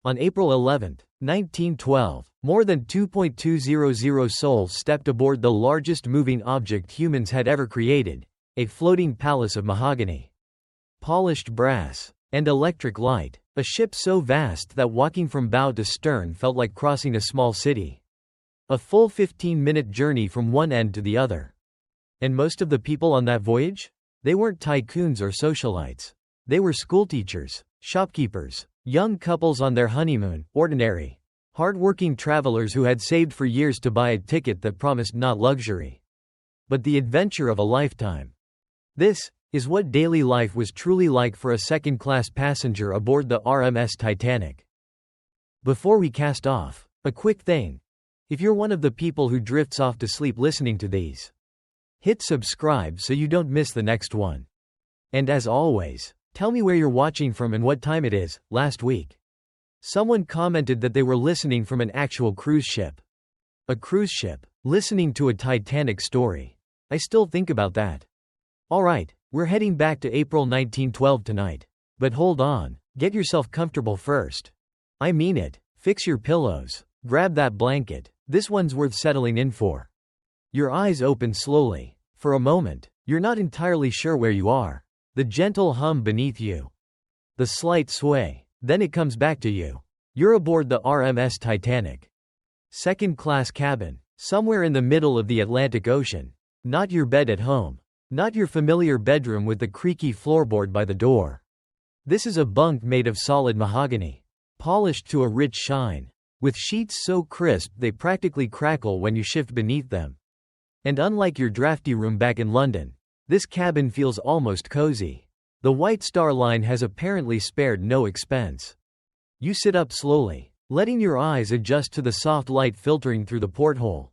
On April 11, 1912, more than 2.200 souls stepped aboard the largest moving object humans had ever created, a floating palace of mahogany, polished brass, and electric light, a ship so vast that walking from bow to stern felt like crossing a small city. A full 15-minute journey from one end to the other. And most of the people on that voyage? They weren't tycoons or socialites. They were schoolteachers, shopkeepers, young couples on their honeymoon, ordinary, hardworking travelers who had saved for years to buy a ticket that promised not luxury, but the adventure of a lifetime. This is what daily life was truly like for a second-class passenger aboard the RMS Titanic. Before we cast off, a quick thing. If you're one of the people who drifts off to sleep listening to these, hit subscribe so you don't miss the next one. And as always, tell me where you're watching from and what time it is. Last week, someone commented that they were listening from an actual cruise ship. A cruise ship, listening to a Titanic story. I still think about that. Alright, we're heading back to April 1912 tonight. But hold on, get yourself comfortable first. I mean it, fix your pillows, grab that blanket, this one's worth settling in for. Your eyes open slowly. For a moment, you're not entirely sure where you are. The gentle hum beneath you. The slight sway. Then it comes back to you. You're aboard the RMS Titanic. Second-class cabin. Somewhere in the middle of the Atlantic Ocean. Not your bed at home. Not your familiar bedroom with the creaky floorboard by the door. This is a bunk made of solid mahogany. Polished to a rich shine. With sheets so crisp they practically crackle when you shift beneath them. And unlike your drafty room back in London, this cabin feels almost cozy. The White Star Line has apparently spared no expense. You sit up slowly, letting your eyes adjust to the soft light filtering through the porthole.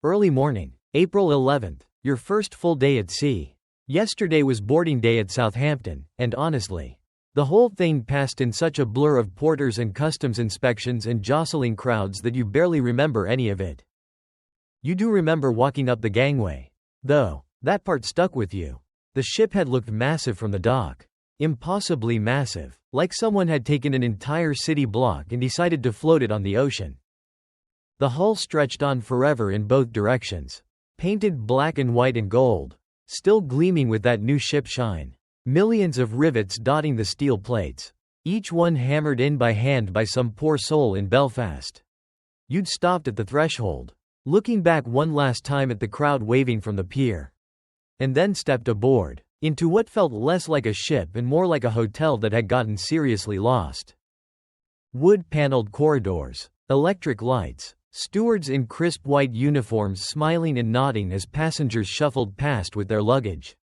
Early morning, April 11th, your first full day at sea. Yesterday was boarding day at Southampton, and honestly, the whole thing passed in such a blur of porters and customs inspections and jostling crowds that you barely remember any of it. You do remember walking up the gangway, though. That part stuck with you. The ship had looked massive from the dock. Impossibly massive, like someone had taken an entire city block and decided to float it on the ocean. The hull stretched on forever in both directions. Painted black and white and gold. Still gleaming with that new ship shine. Millions of rivets dotting the steel plates. Each one hammered in by hand by some poor soul in Belfast. You'd stopped at the threshold, looking back one last time at the crowd waving from the pier. And then stepped aboard, into what felt less like a ship and more like a hotel that had gotten seriously lost. Wood-paneled corridors, electric lights, stewards in crisp white uniforms smiling and nodding as passengers shuffled past with their luggage.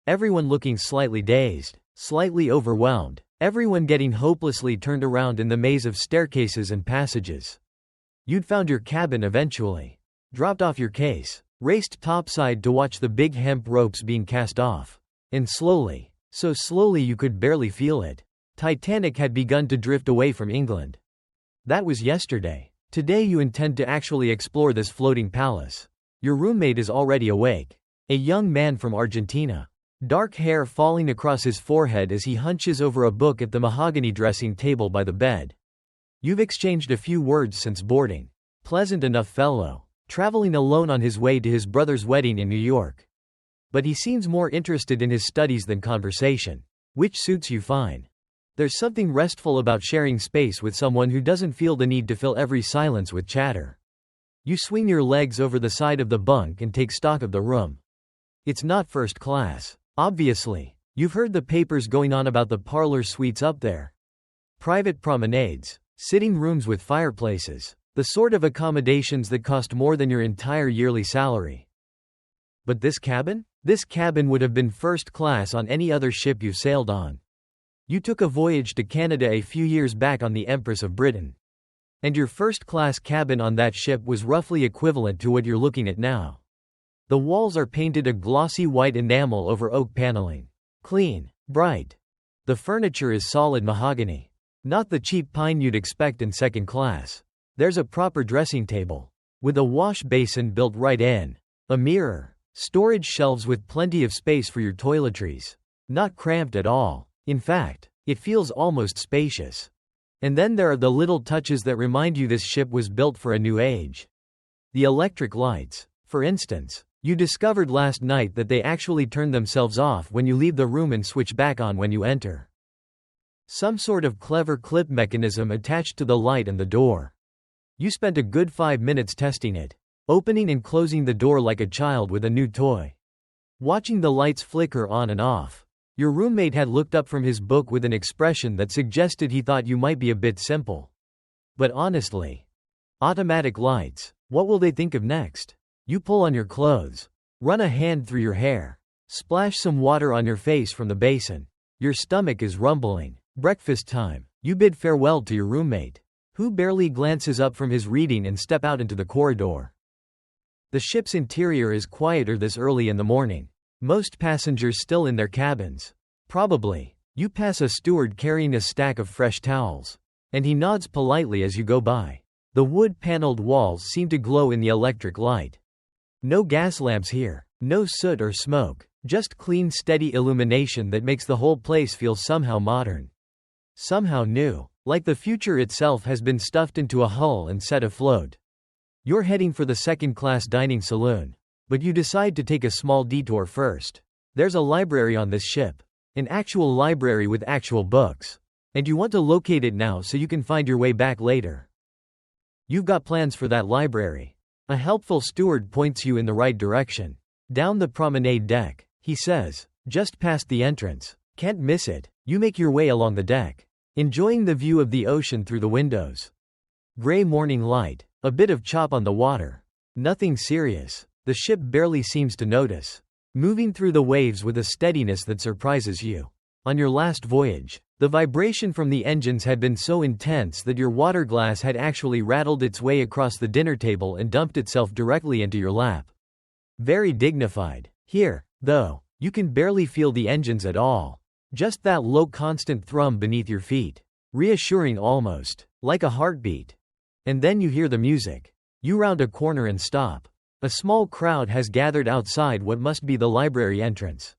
Everyone looking slightly dazed, slightly overwhelmed, everyone getting hopelessly turned around in the maze of staircases and passages. You'd found your cabin eventually. Dropped off your case. Raced topside to watch the big hemp ropes being cast off. And slowly, so slowly you could barely feel it, Titanic had begun to drift away from England. That was yesterday. Today you intend to actually explore this floating palace. Your roommate is already awake. A young man from Argentina. Dark hair falling across his forehead as he hunches over a book at the mahogany dressing table by the bed. You've exchanged a few words since boarding. Pleasant enough fellow. Traveling alone on his way to his brother's wedding in New York. But he seems more interested in his studies than conversation. Which suits you fine. There's something restful about sharing space with someone who doesn't feel the need to fill every silence with chatter. You swing your legs over the side of the bunk and take stock of the room. It's not first class, obviously. You've heard the papers going on about the parlor suites up there. Private promenades, sitting rooms with fireplaces. The sort of accommodations that cost more than your entire yearly salary. But this cabin? This cabin would have been first class on any other ship you sailed on. You took a voyage to Canada a few years back on the Empress of Britain. And your first-class cabin on that ship was roughly equivalent to what you're looking at now. The walls are painted a glossy white enamel over oak paneling. Clean, bright. The furniture is solid mahogany. Not the cheap pine you'd expect in second class. There's a proper dressing table, with a wash basin built right in. A mirror. Storage shelves with plenty of space for your toiletries. Not cramped at all. In fact, it feels almost spacious. And then there are the little touches that remind you this ship was built for a new age. The electric lights, for instance. You discovered last night that they actually turn themselves off when you leave the room and switch back on when you enter. Some sort of clever clip mechanism attached to the light and the door. You spent a good 5 minutes testing it, opening and closing the door like a child with a new toy. Watching the lights flicker on and off. Your roommate had looked up from his book with an expression that suggested he thought you might be a bit simple. But honestly, automatic lights, what will they think of next? You pull on your clothes, run a hand through your hair, splash some water on your face from the basin. Your stomach is rumbling. Breakfast time. You bid farewell to your roommate, who barely glances up from his reading and step out into the corridor. The ship's interior is quieter this early in the morning. Most passengers still in their cabins. Probably. You pass a steward carrying a stack of fresh towels, and he nods politely as you go by. The wood-paneled walls seem to glow in the electric light. No gas lamps here, no soot or smoke, just clean, steady illumination that makes the whole place feel somehow modern. Somehow new, like the future itself has been stuffed into a hull and set afloat. You're heading for the second-class dining saloon, but you decide to take a small detour first. There's a library on this ship, an actual library with actual books, and you want to locate it now so you can find your way back later. You've got plans for that library. A helpful steward points you in the right direction. Down the promenade deck, he says, just past the entrance. Can't miss it. You make your way along the deck, enjoying the view of the ocean through the windows. Gray morning light, a bit of chop on the water. Nothing serious. The ship barely seems to notice, moving through the waves with a steadiness that surprises you. On your last voyage, the vibration from the engines had been so intense that your water glass had actually rattled its way across the dinner table and dumped itself directly into your lap. Very dignified. Here, though, you can barely feel the engines at all. Just that low constant thrum beneath your feet. Reassuring almost, like a heartbeat. And then you hear the music. You round a corner and stop. A small crowd has gathered outside what must be the library entrance.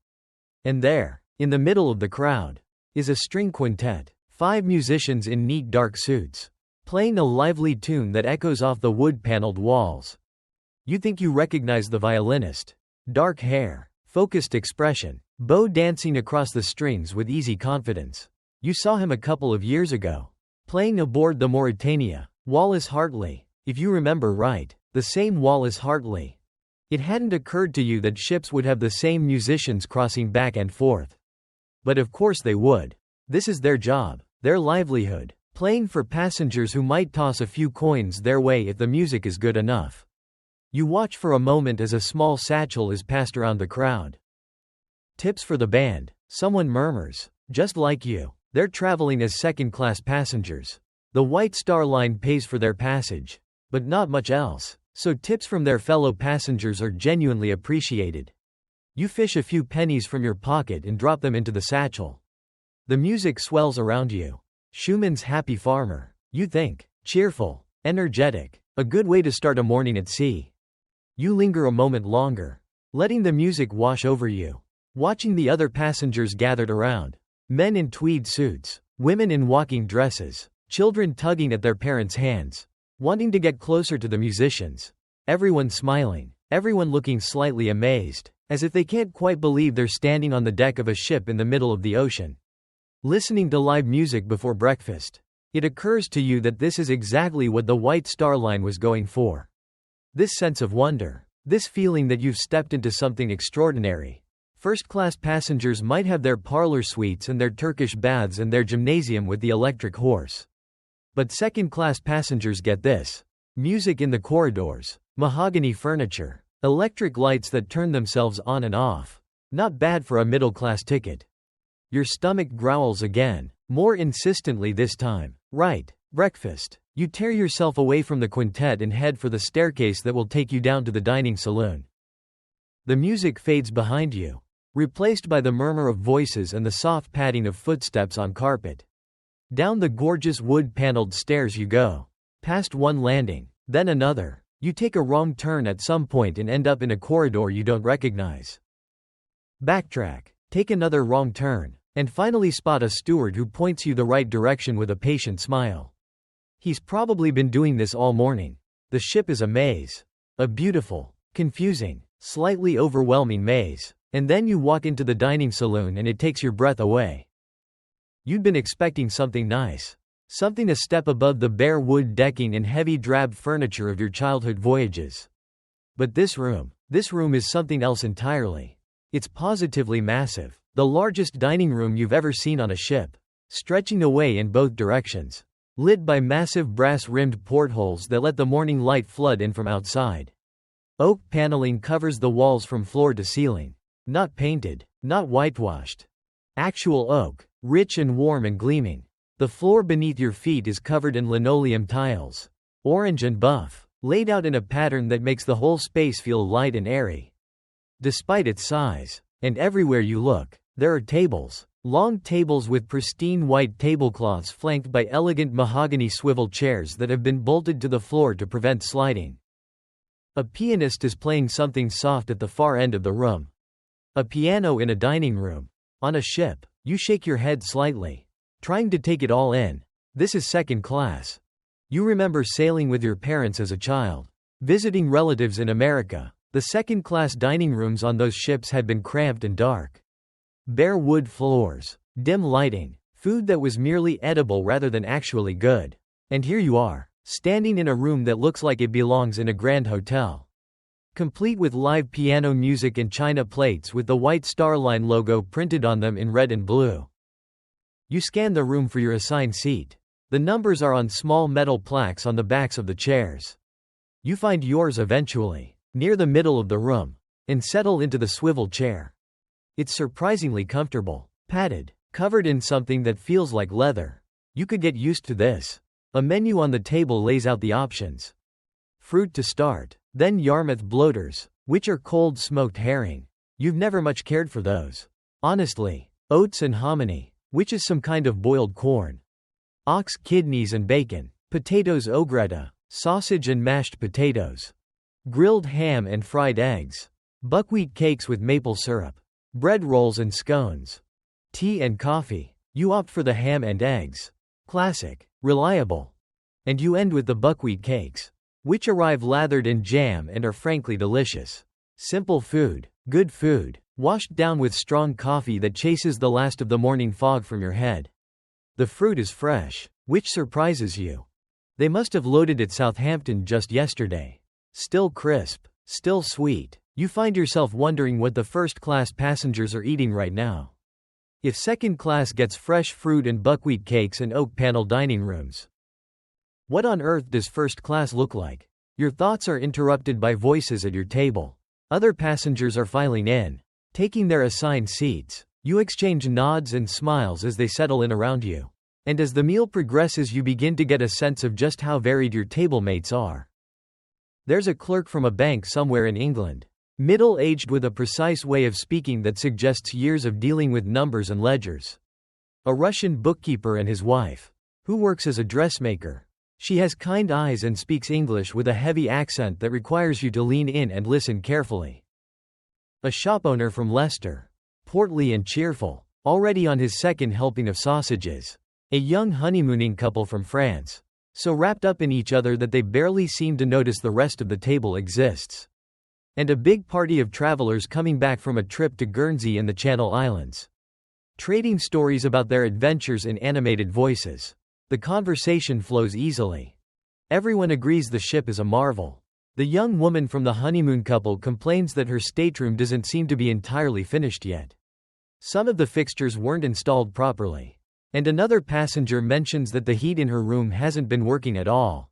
And there, in the middle of the crowd, is a string quintet, 5 musicians in neat dark suits, playing a lively tune that echoes off the wood-paneled walls. You think you recognize the violinist. Dark hair, focused expression, bow dancing across the strings with easy confidence. You saw him a couple of years ago, playing aboard the Mauritania. Wallace Hartley, if you remember right, the same Wallace Hartley. It hadn't occurred to you that ships would have the same musicians crossing back and forth. But of course they would. This is their job, their livelihood, playing for passengers who might toss a few coins their way if the music is good enough. You watch for a moment as a small satchel is passed around the crowd. Tips for the band, someone murmurs. Just like you, they're traveling as second-class passengers. The White Star Line pays for their passage, but not much else, so tips from their fellow passengers are genuinely appreciated. You fish a few pennies from your pocket and drop them into the satchel. The music swells around you. Schumann's Happy Farmer. You think, cheerful, energetic, a good way to start a morning at sea. You linger a moment longer, letting the music wash over you, watching the other passengers gathered around. Men in tweed suits, women in walking dresses, children tugging at their parents' hands, wanting to get closer to the musicians. Everyone smiling, everyone looking slightly amazed, as if they can't quite believe they're standing on the deck of a ship in the middle of the ocean. Listening to live music before breakfast. It occurs to you that this is exactly what the White Star Line was going for. This sense of wonder, this feeling that you've stepped into something extraordinary. First-class passengers might have their parlor suites and their Turkish baths and their gymnasium with the electric horse. But second-class passengers get this. Music in the corridors, mahogany furniture, electric lights that turn themselves on and off. Not bad for a middle-class ticket. Your stomach growls again, more insistently this time. Right, breakfast. You tear yourself away from the quintet and head for the staircase that will take you down to the dining saloon. The music fades behind you, replaced by the murmur of voices and the soft padding of footsteps on carpet. Down the gorgeous wood-paneled stairs you go, past one landing, then another. You take a wrong turn at some point and end up in a corridor you don't recognize. Backtrack, take another wrong turn, And finally spot a steward who points you the right direction with a patient smile. He's probably been doing this all morning. The ship is a maze. A beautiful, confusing, slightly overwhelming maze. And then you walk into the dining saloon and it takes your breath away. You'd been expecting something nice. Something a step above the bare wood decking and heavy drab furniture of your childhood voyages. But this room is something else entirely. It's positively massive. The largest dining room you've ever seen on a ship. Stretching away in both directions. Lit by massive brass-rimmed portholes that let the morning light flood in from outside. Oak paneling covers the walls from floor to ceiling. Not painted, not whitewashed. Actual oak, rich and warm and gleaming. The floor beneath your feet is covered in linoleum tiles. Orange and buff, laid out in a pattern that makes the whole space feel light and airy. Despite its size, and everywhere you look, there are tables. Long tables with pristine white tablecloths flanked by elegant mahogany swivel chairs that have been bolted to the floor to prevent sliding. A pianist is playing something soft at the far end of the room. A piano in a dining room. On a ship, you shake your head slightly, trying to take it all in. This is second class. You remember sailing with your parents as a child, visiting relatives in America. The second-class dining rooms on those ships had been cramped and dark. Bare wood floors, dim lighting, food that was merely edible rather than actually good. And here you are, standing in a room that looks like it belongs in a grand hotel. Complete with live piano music and china plates with the white Star Line logo printed on them in red and blue. You scan the room for your assigned seat. The numbers are on small metal plaques on the backs of the chairs. You find yours eventually, near the middle of the room, and settle into the swivel chair. It's surprisingly comfortable, padded, covered in something that feels like leather. You could get used to this. A menu on the table lays out the options. Fruit to start, then Yarmouth bloaters, which are cold smoked herring. You've never much cared for those. Honestly. Oats and hominy, which is some kind of boiled corn. Ox kidneys and bacon, potatoes au gratin, sausage and mashed potatoes. Grilled ham and fried eggs. Buckwheat cakes with maple syrup. Bread rolls and scones. Tea and coffee. You opt for the ham and eggs. Classic. Reliable. And you end with the buckwheat cakes, which arrive lathered in jam and are frankly delicious. Simple food. Good food. Washed down with strong coffee that chases the last of the morning fog from your head. The fruit is fresh, which surprises you. They must have loaded at Southampton just yesterday. Still crisp. Still sweet. You find yourself wondering what the first-class passengers are eating right now. If second class gets fresh fruit and buckwheat cakes and oak panel dining rooms, what on earth does first class look like? Your thoughts are interrupted by voices at your table. Other passengers are filing in, taking their assigned seats. You exchange nods and smiles as they settle in around you. And as the meal progresses, you begin to get a sense of just how varied your table mates are. There's a clerk from a bank somewhere in England. Middle-aged with a precise way of speaking that suggests years of dealing with numbers and ledgers. A Russian bookkeeper and his wife, who works as a dressmaker. She has kind eyes and speaks English with a heavy accent that requires you to lean in and listen carefully. A shop owner from Leicester, portly and cheerful, already on his second helping of sausages. A young honeymooning couple from France, so wrapped up in each other that they barely seem to notice the rest of the table exists. And a big party of travelers coming back from a trip to Guernsey in the Channel Islands. Trading stories about their adventures in animated voices. The conversation flows easily. Everyone agrees the ship is a marvel. The young woman from the honeymoon couple complains that her stateroom doesn't seem to be entirely finished yet. Some of the fixtures weren't installed properly. And another passenger mentions that the heat in her room hasn't been working at all.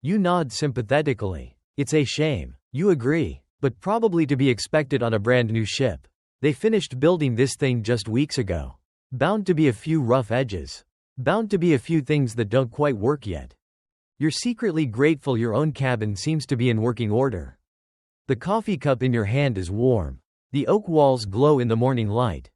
You nod sympathetically. It's a shame. You agree, but probably to be expected on a brand new ship. They finished building this thing just weeks ago. Bound to be a few rough edges. Bound to be a few things that don't quite work yet. You're secretly grateful your own cabin seems to be in working order. The coffee cup in your hand is warm. The oak walls glow in the morning light.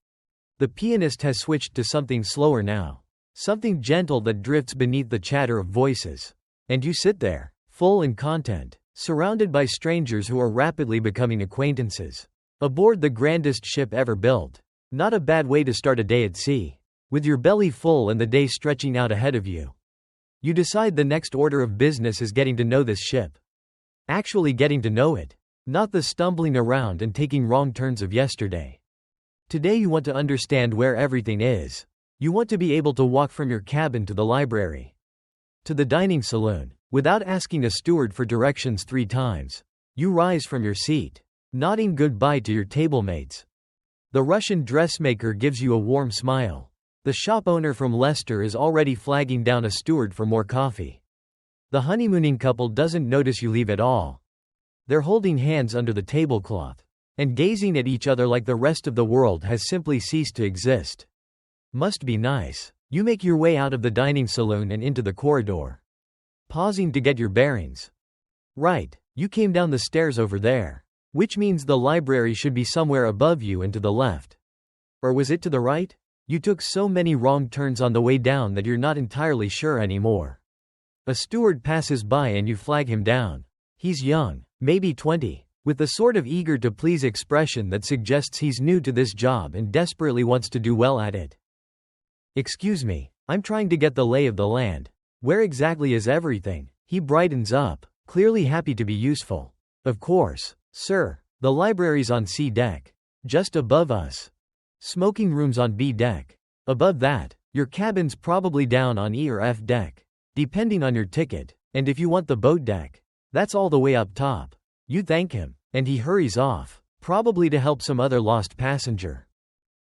The pianist has switched to something slower now. Something gentle that drifts beneath the chatter of voices. And you sit there, full and content, surrounded by strangers who are rapidly becoming acquaintances. Aboard the grandest ship ever built. Not a bad way to start a day at sea. With your belly full and the day stretching out ahead of you. You decide the next order of business is getting to know this ship. Actually getting to know it. Not the stumbling around and taking wrong turns of yesterday. Today you want to understand where everything is. You want to be able to walk from your cabin to the library. To the dining saloon. Without asking a steward for directions 3 times. You rise from your seat. Nodding goodbye to your table mates. The Russian dressmaker gives you a warm smile. The shop owner from Leicester is already flagging down a steward for more coffee. The honeymooning couple doesn't notice you leave at all. They're holding hands under the tablecloth. And gazing at each other like the rest of the world has simply ceased to exist. Must be nice. You make your way out of the dining saloon and into the corridor. Pausing to get your bearings. Right, you came down the stairs over there. Which means the library should be somewhere above you and to the left. Or was it to the right? You took so many wrong turns on the way down that you're not entirely sure anymore. A steward passes by and you flag him down. He's young, maybe 20, with the sort of eager-to-please expression that suggests he's new to this job and desperately wants to do well at it. Excuse me, I'm trying to get the lay of the land. Where exactly is everything? He brightens up, clearly happy to be useful. Of course, sir, the library's on C deck. Just above us. Smoking room's on B deck. Above that, your cabin's probably down on E or F deck, depending on your ticket, and if you want the boat deck, that's all the way up top. You thank him, and he hurries off, probably to help some other lost passenger.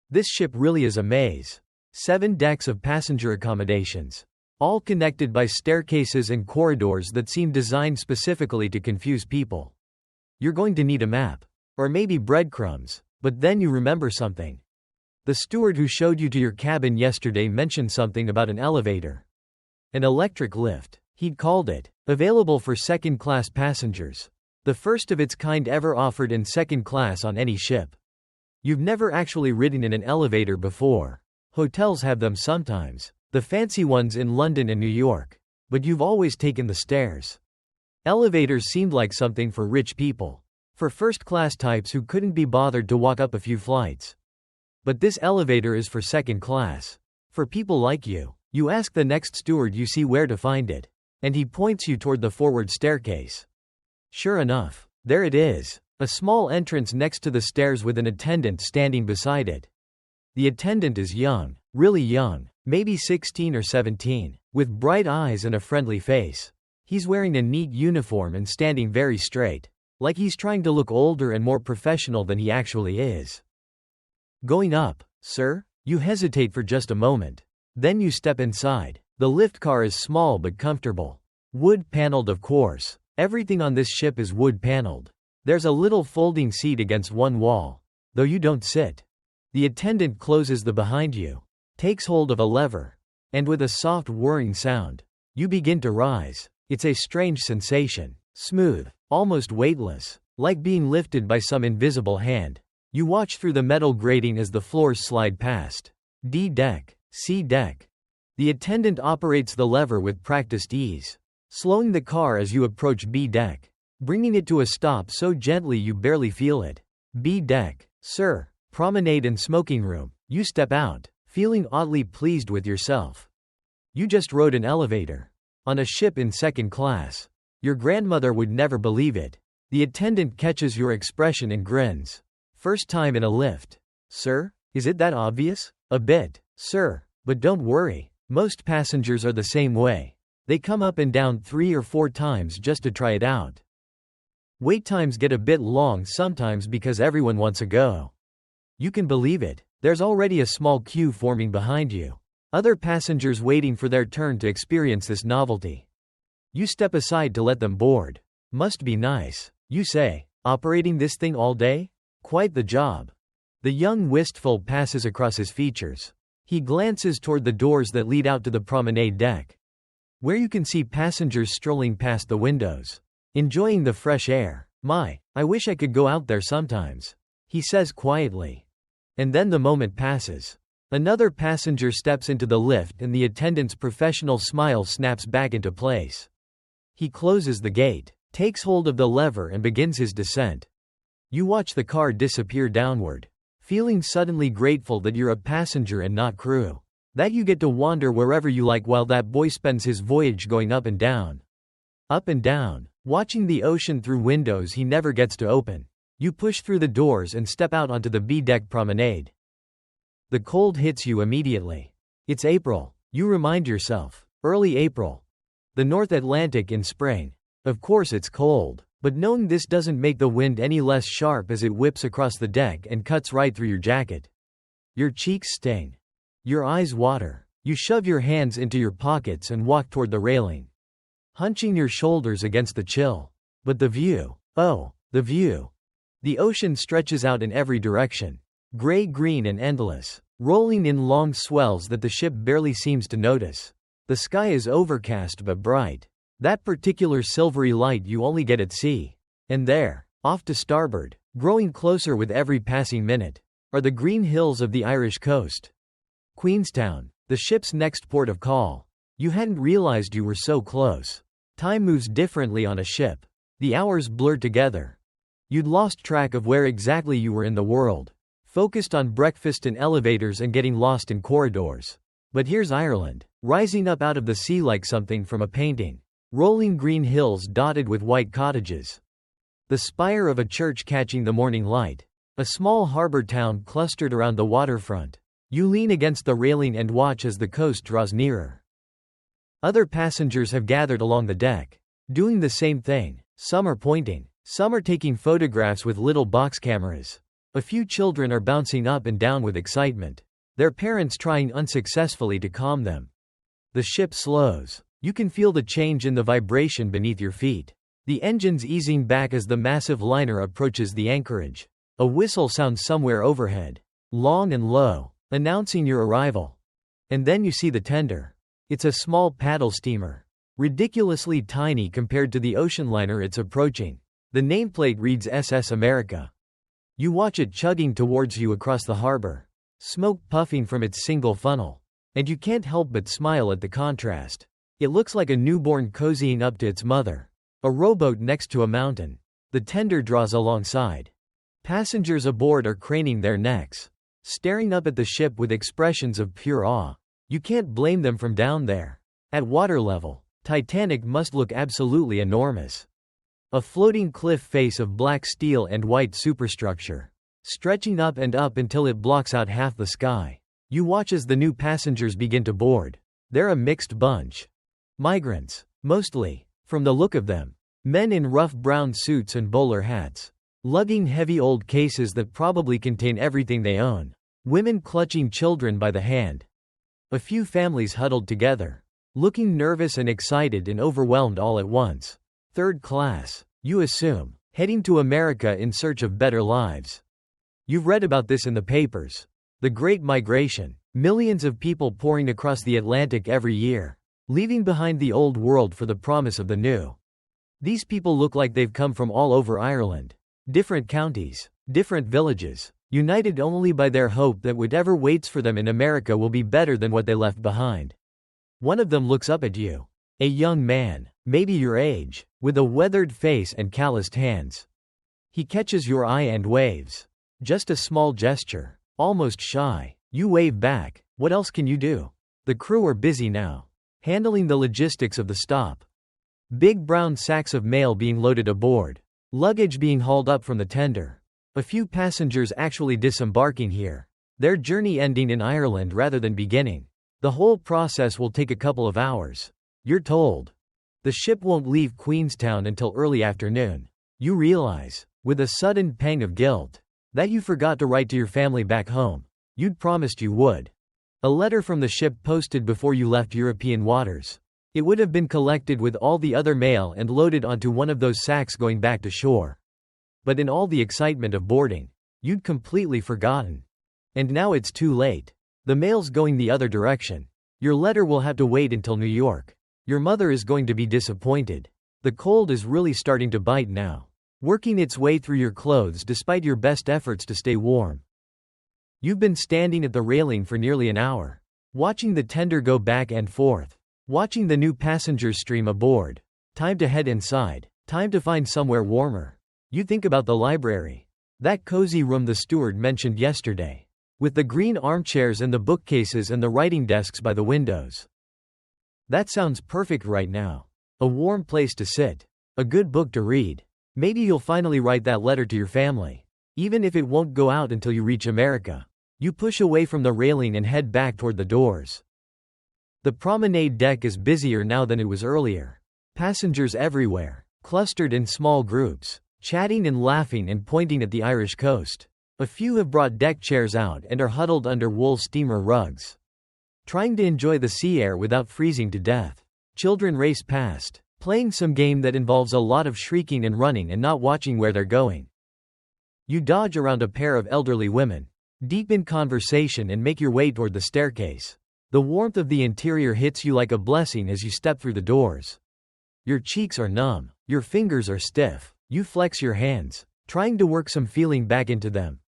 This ship really is a maze. 7 decks of passenger accommodations. All connected by staircases and corridors that seem designed specifically to confuse people. You're going to need a map. Or maybe breadcrumbs. But then you remember something. The steward who showed you to your cabin yesterday mentioned something about an elevator. An electric lift, he'd called it. Available for second-class passengers. The first of its kind ever offered in second class on any ship. You've never actually ridden in an elevator before. Hotels have them sometimes. The fancy ones in London and New York. But you've always taken the stairs. Elevators seemed like something for rich people. For first-class types who couldn't be bothered to walk up a few flights. But this elevator is for second class. For people like you. You ask the next steward you see where to find it. And he points you toward the forward staircase. Sure enough, there it is. A small entrance next to the stairs with an attendant standing beside it. The attendant is young. Really young. Maybe 16 or 17, with bright eyes and a friendly face. He's wearing a neat uniform and standing very straight, like he's trying to look older and more professional than he actually is. Going up, sir? You hesitate for just a moment. Then you step inside. The lift car is small but comfortable. Wood-paneled, of course. Everything on this ship is wood-paneled. There's a little folding seat against one wall, though you don't sit. The attendant closes the behind you. Takes hold of a lever. And with a soft whirring sound, you begin to rise. It's a strange sensation. Smooth. Almost weightless. Like being lifted by some invisible hand. You watch through the metal grating as the floors slide past. D deck. C deck. The attendant operates the lever with practiced ease. Slowing the car as you approach B deck. Bringing it to a stop so gently you barely feel it. B deck. Sir. Promenade and smoking room. You step out. Feeling oddly pleased with yourself. You just rode an elevator. On a ship in second class. Your grandmother would never believe it. The attendant catches your expression and grins. First time in a lift. Sir? Is it that obvious? A bit, sir. But don't worry. Most passengers are the same way. They come up and down 3 or 4 times just to try it out. Wait times get a bit long sometimes because everyone wants a go. You can believe it. There's already a small queue forming behind you. Other passengers waiting for their turn to experience this novelty. You step aside to let them board. Must be nice, you say. Operating this thing all day? Quite the job. The young wistful passes across his features. He glances toward the doors that lead out to the promenade deck, where you can see passengers strolling past the windows, enjoying the fresh air. My, I wish I could go out there sometimes, he says quietly. And then the moment passes. Another passenger steps into the lift and the attendant's professional smile snaps back into place. He closes the gate, takes hold of the lever and begins his descent. You watch the car disappear downward. Feeling suddenly grateful that you're a passenger and not crew. That you get to wander wherever you like while that boy spends his voyage going up and down. Up and down, watching the ocean through windows he never gets to open. You push through the doors and step out onto the B-deck promenade. The cold hits you immediately. It's April, you remind yourself. Early April. The North Atlantic in spring. Of course it's cold, but knowing this doesn't make the wind any less sharp as it whips across the deck and cuts right through your jacket. Your cheeks sting. Your eyes water. You shove your hands into your pockets and walk toward the railing, hunching your shoulders against the chill. But the view. Oh, the view. The ocean stretches out in every direction. Gray-green and endless, rolling in long swells that the ship barely seems to notice. The sky is overcast but bright. That particular silvery light you only get at sea. And there, off to starboard, growing closer with every passing minute, are the green hills of the Irish coast. Queenstown, the ship's next port of call. You hadn't realized you were so close. Time moves differently on a ship. The hours blur together. You'd lost track of where exactly you were in the world, focused on breakfast in elevators and getting lost in corridors. But here's Ireland, rising up out of the sea like something from a painting. Rolling green hills dotted with white cottages. The spire of a church catching the morning light. A small harbor town clustered around the waterfront. You lean against the railing and watch as the coast draws nearer. Other passengers have gathered along the deck, doing the same thing. Some are pointing. Some are taking photographs with little box cameras. A few children are bouncing up and down with excitement, their parents trying unsuccessfully to calm them. The ship slows. You can feel the change in the vibration beneath your feet. The engines easing back as the massive liner approaches the anchorage. A whistle sounds somewhere overhead, long and low, announcing your arrival. And then you see the tender. It's a small paddle steamer, ridiculously tiny compared to the ocean liner it's approaching. The nameplate reads SS America. You watch it chugging towards you across the harbor, smoke puffing from its single funnel. And you can't help but smile at the contrast. It looks like a newborn cozying up to its mother. A rowboat next to a mountain. The tender draws alongside. Passengers aboard are craning their necks, staring up at the ship with expressions of pure awe. You can't blame them from down there. At water level, Titanic must look absolutely enormous. A floating cliff face of black steel and white superstructure, stretching up and up until it blocks out half the sky. You watch as the new passengers begin to board. They're a mixed bunch. Migrants, mostly, from the look of them. Men in rough brown suits and bowler hats, lugging heavy old cases that probably contain everything they own. Women clutching children by the hand. A few families huddled together, looking nervous and excited and overwhelmed all at once. Third class, you assume, heading to America in search of better lives. You've read about this in the papers. The Great Migration, millions of people pouring across the Atlantic every year, leaving behind the old world for the promise of the new. These people look like they've come from all over Ireland. Different counties, different villages, united only by their hope that whatever waits for them in America will be better than what they left behind. One of them looks up at you. A young man, maybe your age, with a weathered face and calloused hands. He catches your eye and waves. Just a small gesture, almost shy. You wave back. What else can you do? The crew are busy now, handling the logistics of the stop. Big brown sacks of mail being loaded aboard. Luggage being hauled up from the tender. A few passengers actually disembarking here. Their journey ending in Ireland rather than beginning. The whole process will take a couple of hours. You're told. The ship won't leave Queenstown until early afternoon. You realize, with a sudden pang of guilt, that you forgot to write to your family back home. You'd promised you would. A letter from the ship posted before you left European waters. It would have been collected with all the other mail and loaded onto one of those sacks going back to shore. But in all the excitement of boarding, you'd completely forgotten. And now it's too late. The mail's going the other direction. Your letter will have to wait until New York. Your mother is going to be disappointed. The cold is really starting to bite now, working its way through your clothes despite your best efforts to stay warm. You've been standing at the railing for nearly an hour, watching the tender go back and forth, watching the new passengers stream aboard. Time to head inside. Time to find somewhere warmer. You think about the library. That cozy room the steward mentioned yesterday. With the green armchairs and the bookcases and the writing desks by the windows. That sounds perfect right now. A warm place to sit. A good book to read. Maybe you'll finally write that letter to your family. Even if it won't go out until you reach America. You push away from the railing and head back toward the doors. The promenade deck is busier now than it was earlier. Passengers everywhere, clustered in small groups, chatting and laughing and pointing at the Irish coast. A few have brought deck chairs out and are huddled under wool steamer rugs. Trying to enjoy the sea air without freezing to death. Children race past, playing some game that involves a lot of shrieking and running and not watching where they're going. You dodge around a pair of elderly women, deep in conversation, and make your way toward the staircase. The warmth of the interior hits you like a blessing as you step through the doors. Your cheeks are numb, your fingers are stiff. You flex your hands, trying to work some feeling back into them.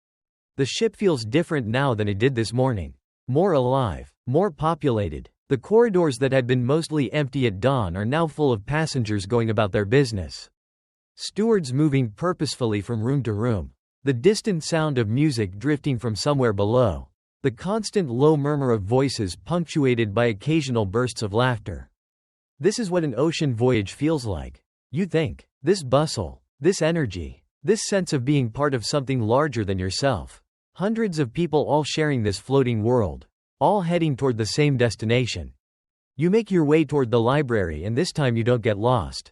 The ship feels different now than it did this morning. More alive, more populated. The corridors that had been mostly empty at dawn are now full of passengers going about their business. Stewards moving purposefully from room to room. The distant sound of music drifting from somewhere below. The constant low murmur of voices punctuated by occasional bursts of laughter. This is what an ocean voyage feels like. You think, this bustle, this energy, this sense of being part of something larger than yourself. Hundreds of people all sharing this floating world. All heading toward the same destination. You make your way toward the library, and this time you don't get lost.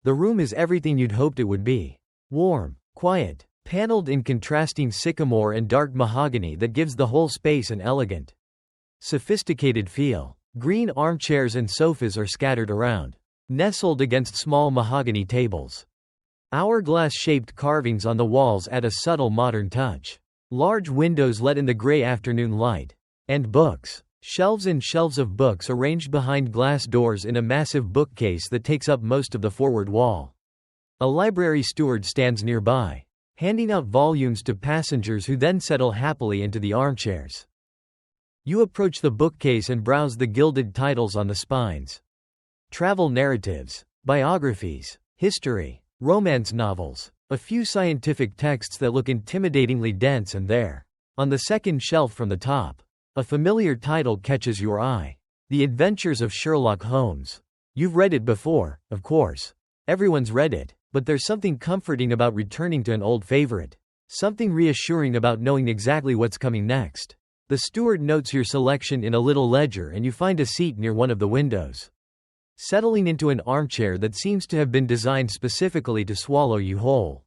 The room is everything you'd hoped it would be. Warm, quiet, paneled in contrasting sycamore and dark mahogany that gives the whole space an elegant, sophisticated feel. Green armchairs and sofas are scattered around, nestled against small mahogany tables. Hourglass-shaped carvings on the walls add a subtle modern touch. Large windows let in the gray afternoon light. And books. Shelves and shelves of books arranged behind glass doors in a massive bookcase that takes up most of the forward wall. A library steward stands nearby, handing out volumes to passengers who then settle happily into the armchairs. You approach the bookcase and browse the gilded titles on the spines. Travel narratives, biographies, history, romance novels, a few scientific texts that look intimidatingly dense, and there, on the second shelf from the top, a familiar title catches your eye. The Adventures of Sherlock Holmes. You've read it before, of course. Everyone's read it, but there's something comforting about returning to an old favorite. Something reassuring about knowing exactly what's coming next. The steward notes your selection in a little ledger and you find a seat near one of the windows. Settling into an armchair that seems to have been designed specifically to swallow you whole.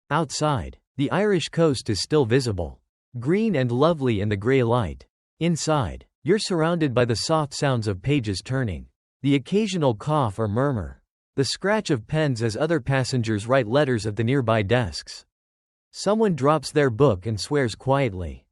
Outside, the Irish coast is still visible. Green and lovely in the gray light. Inside, you're surrounded by the soft sounds of pages turning. The occasional cough or murmur. The scratch of pens as other passengers write letters at the nearby desks. Someone drops their book and swears quietly.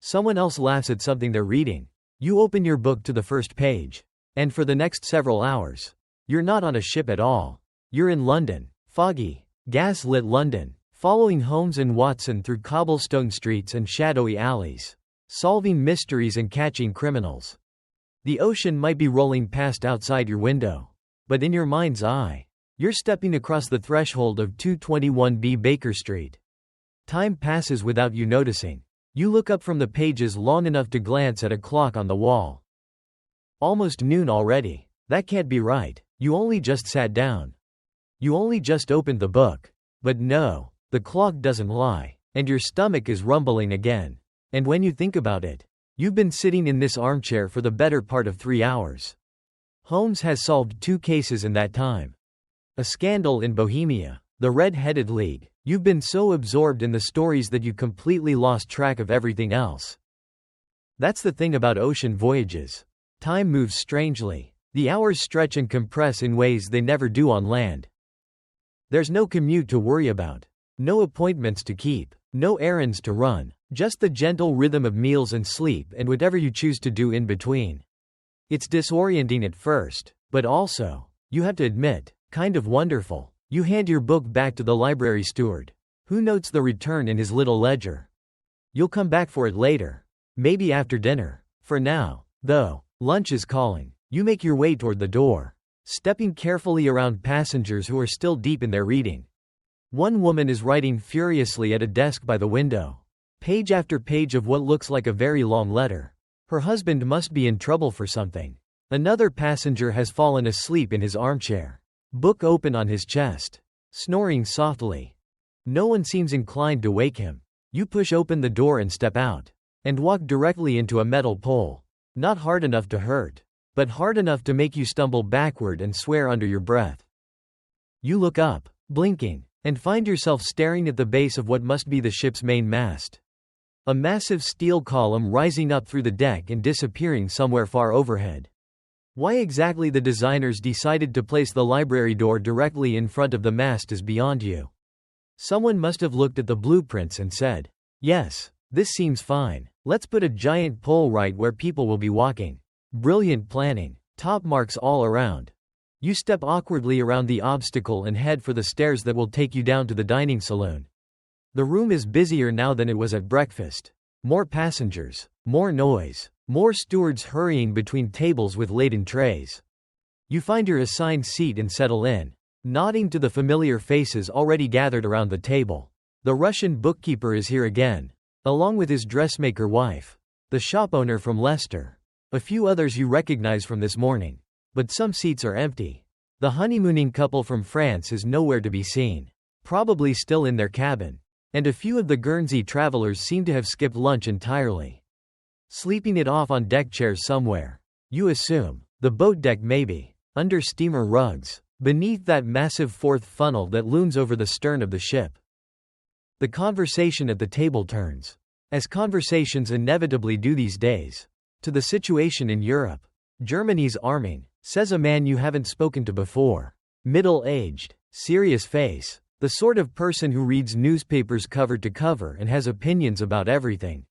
Someone else laughs at something they're reading. You open your book to the first page. And for the next several hours, you're not on a ship at all. You're in London. Foggy, gas-lit London. Following Holmes and Watson through cobblestone streets and shadowy alleys. Solving mysteries and catching criminals. The ocean might be rolling past outside your window. But in your mind's eye, you're stepping across the threshold of 221B Baker Street. Time passes without you noticing. You look up from the pages long enough to glance at a clock on the wall. Almost noon already. That can't be right. You only just sat down. You only just opened the book. But no, the clock doesn't lie. And your stomach is rumbling again. And when you think about it, you've been sitting in this armchair for the better part of 3 hours. Holmes has solved 2 cases in that time. A scandal in Bohemia, the Red-Headed League. You've been so absorbed in the stories that you completely lost track of everything else. That's the thing about ocean voyages. Time moves strangely. The hours stretch and compress in ways they never do on land. There's no commute to worry about. No appointments to keep. No errands to run. Just the gentle rhythm of meals and sleep and whatever you choose to do in between. It's disorienting at first, but also, you have to admit, kind of wonderful. You hand your book back to the library steward, who notes the return in his little ledger. You'll come back for it later. Maybe after dinner. For now, though, lunch is calling. You make your way toward the door, stepping carefully around passengers who are still deep in their reading. One woman is writing furiously at a desk by the window. Page after page of what looks like a very long letter. Her husband must be in trouble for something. Another passenger has fallen asleep in his armchair. Book open on his chest. Snoring softly. No one seems inclined to wake him. You push open the door and step out. And walk directly into a metal pole. Not hard enough to hurt, but hard enough to make you stumble backward and swear under your breath. You look up, blinking, and find yourself staring at the base of what must be the ship's main mast. A massive steel column rising up through the deck and disappearing somewhere far overhead. Why exactly the designers decided to place the library door directly in front of the mast is beyond you. Someone must have looked at the blueprints and said, "Yes, this seems fine. Let's put a giant pole right where people will be walking." Brilliant planning. Top marks all around. You step awkwardly around the obstacle and head for the stairs that will take you down to the dining saloon. The room is busier now than it was at breakfast. More passengers, more noise, more stewards hurrying between tables with laden trays. You find your assigned seat and settle in, nodding to the familiar faces already gathered around the table. The Russian bookkeeper is here again, along with his dressmaker wife. The shop owner from Leicester. A few others you recognize from this morning. But some seats are empty. The honeymooning couple from France is nowhere to be seen. Probably still in their cabin. And a few of the Guernsey travelers seem to have skipped lunch entirely. Sleeping it off on deck chairs somewhere. You assume. The boat deck maybe. Under steamer rugs. Beneath that massive fourth funnel that looms over the stern of the ship. The conversation at the table turns. As conversations inevitably do these days. To the situation in Europe. Germany's arming, says a man you haven't spoken to before. Middle-aged, serious face. The sort of person who reads newspapers cover to cover and has opinions about everything.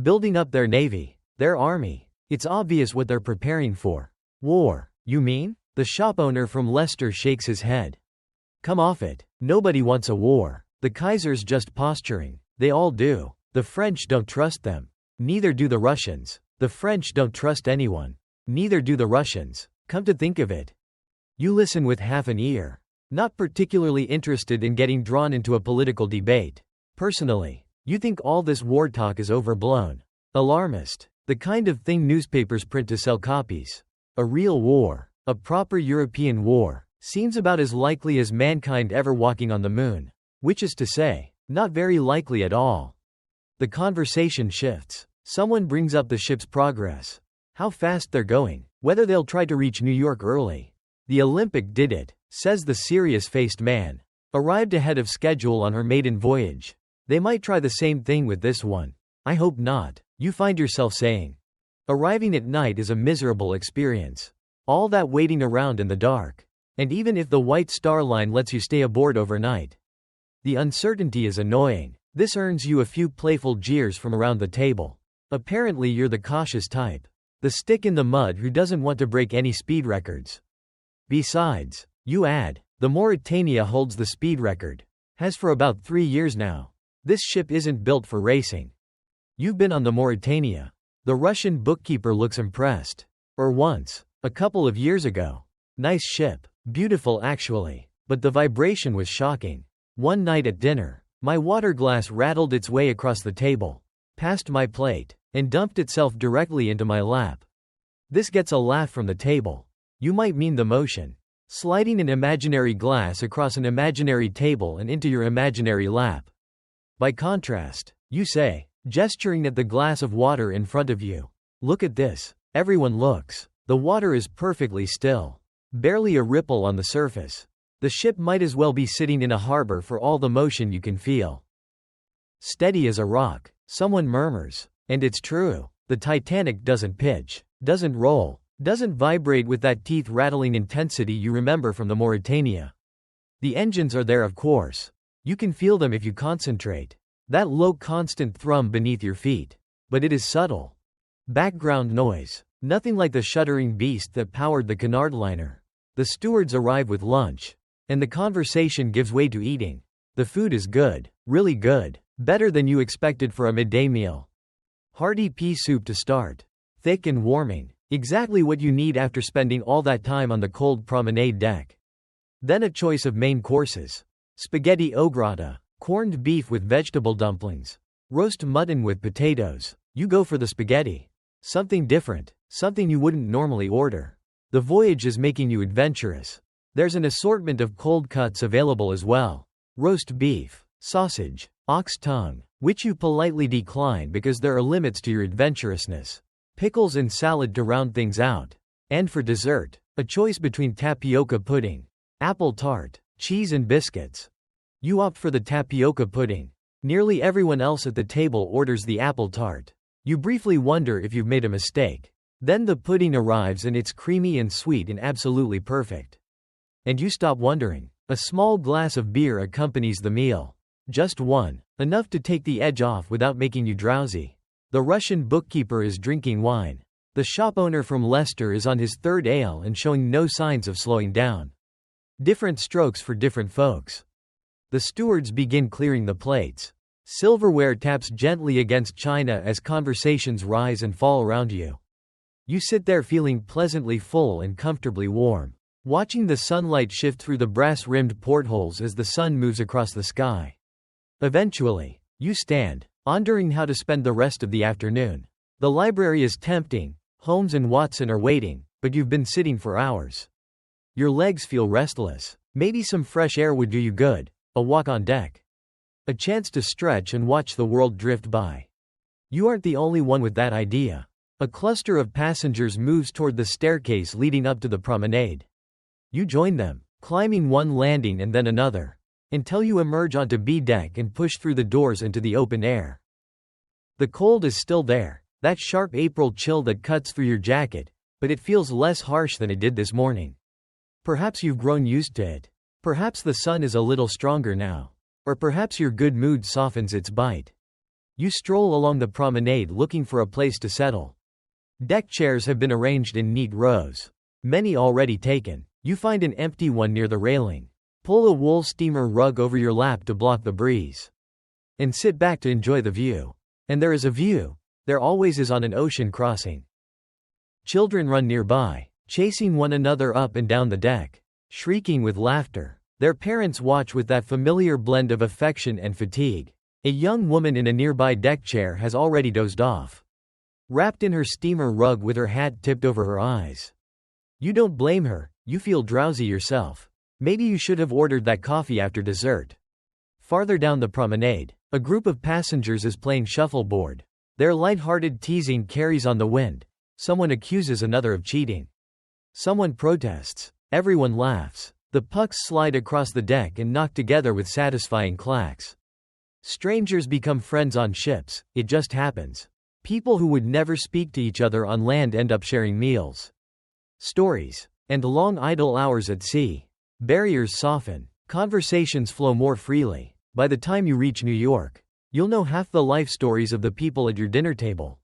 Building up their navy, their army. It's obvious what they're preparing for. War, you mean? The shop owner from Leicester shakes his head. Come off it. Nobody wants a war. The Kaiser's just posturing. They all do. The French don't trust them. Neither do the Russians. The French don't trust anyone. Neither do the Russians. Come to think of it. You listen with half an ear. Not particularly interested in getting drawn into a political debate. Personally, you think all this war talk is overblown. Alarmist. The kind of thing newspapers print to sell copies. A real war, a proper European war, seems about as likely as mankind ever walking on the moon. Which is to say, not very likely at all. The conversation shifts. Someone brings up the ship's progress. How fast they're going, whether they'll try to reach New York early. The Olympic did it, says the serious-faced man. Arrived ahead of schedule on her maiden voyage. They might try the same thing with this one. I hope not, you find yourself saying. Arriving at night is a miserable experience. All that waiting around in the dark. And even if the White Star Line lets you stay aboard overnight. The uncertainty is annoying. This earns you a few playful jeers from around the table. Apparently you're the cautious type. The stick in the mud who doesn't want to break any speed records. Besides, you add, the Mauritania holds the speed record. Has for about 3 years now. This ship isn't built for racing. You've been on the Mauritania. The Russian bookkeeper looks impressed. Or once, a couple of years ago. Nice ship. Beautiful actually. But the vibration was shocking. One night at dinner, my water glass rattled its way across the table, past my plate, and dumped itself directly into my lap. This gets a laugh from the table. You might mean the motion. Sliding an imaginary glass across an imaginary table and into your imaginary lap. By contrast, you say, gesturing at the glass of water in front of you. Look at this. Everyone looks. The water is perfectly still. Barely a ripple on the surface. The ship might as well be sitting in a harbor for all the motion you can feel. Steady as a rock, someone murmurs. And it's true. The Titanic doesn't pitch, doesn't roll, doesn't vibrate with that teeth-rattling intensity you remember from the Mauritania. The engines are there of course. You can feel them if you concentrate. That low constant thrum beneath your feet. But it is subtle. Background noise. Nothing like the shuddering beast that powered the Cunard liner. The stewards arrive with lunch. And the conversation gives way to eating. The food is good. Really good. Better than you expected for a midday meal. Hearty pea soup to start. Thick and warming. Exactly what you need after spending all that time on the cold promenade deck. Then a choice of main courses. Spaghetti au gratin, corned beef with vegetable dumplings, roast mutton with potatoes. You go for the spaghetti. Something different, something you wouldn't normally order. The voyage is making you adventurous. There's an assortment of cold cuts available as well. Roast beef, sausage, ox tongue, which you politely decline because there are limits to your adventurousness. Pickles and salad to round things out. And for dessert, a choice between tapioca pudding, apple tart, cheese and biscuits. You opt for the tapioca pudding. Nearly everyone else at the table orders the apple tart. You briefly wonder if you've made a mistake. Then the pudding arrives and it's creamy and sweet and absolutely perfect. And you stop wondering. A small glass of beer accompanies the meal. Just one, enough to take the edge off without making you drowsy. The Russian bookkeeper is drinking wine. The shop owner from Leicester is on his third ale and showing no signs of slowing down. Different strokes for different folks. The stewards begin clearing the plates. Silverware taps gently against china as conversations rise and fall around you. You sit there feeling pleasantly full and comfortably warm, watching the sunlight shift through the brass-rimmed portholes as the sun moves across the sky. Eventually, you stand, pondering how to spend the rest of the afternoon. The library is tempting, Holmes and Watson are waiting, but you've been sitting for hours. Your legs feel restless. Maybe some fresh air would do you good, a walk on deck. A chance to stretch and watch the world drift by. You aren't the only one with that idea. A cluster of passengers moves toward the staircase leading up to the promenade. You join them, climbing one landing and then another, until you emerge onto B deck and push through the doors into the open air. The cold is still there, that sharp April chill that cuts through your jacket, but it feels less harsh than it did this morning. Perhaps you've grown used to it. Perhaps the sun is a little stronger now. Or perhaps your good mood softens its bite. You stroll along the promenade looking for a place to settle. Deck chairs have been arranged in neat rows. Many already taken. You find an empty one near the railing. Pull a wool steamer rug over your lap to block the breeze. And sit back to enjoy the view. And there is a view. There always is on an ocean crossing. Children run nearby, chasing one another up and down the deck, shrieking with laughter. Their parents watch with that familiar blend of affection and fatigue. A young woman in a nearby deck chair has already dozed off, wrapped in her steamer rug with her hat tipped over her eyes. You don't blame her, you feel drowsy yourself. Maybe you should have ordered that coffee after dessert. Farther down the promenade, a group of passengers is playing shuffleboard. Their light-hearted teasing carries on the wind. Someone accuses another of cheating. Someone protests. Everyone laughs. The pucks slide across the deck and knock together with satisfying clacks. Strangers become friends on ships, it just happens. People who would never speak to each other on land end up sharing meals, stories, and long idle hours at sea. Barriers soften, conversations flow more freely. By the time you reach New York, you'll know half the life stories of the people at your dinner table.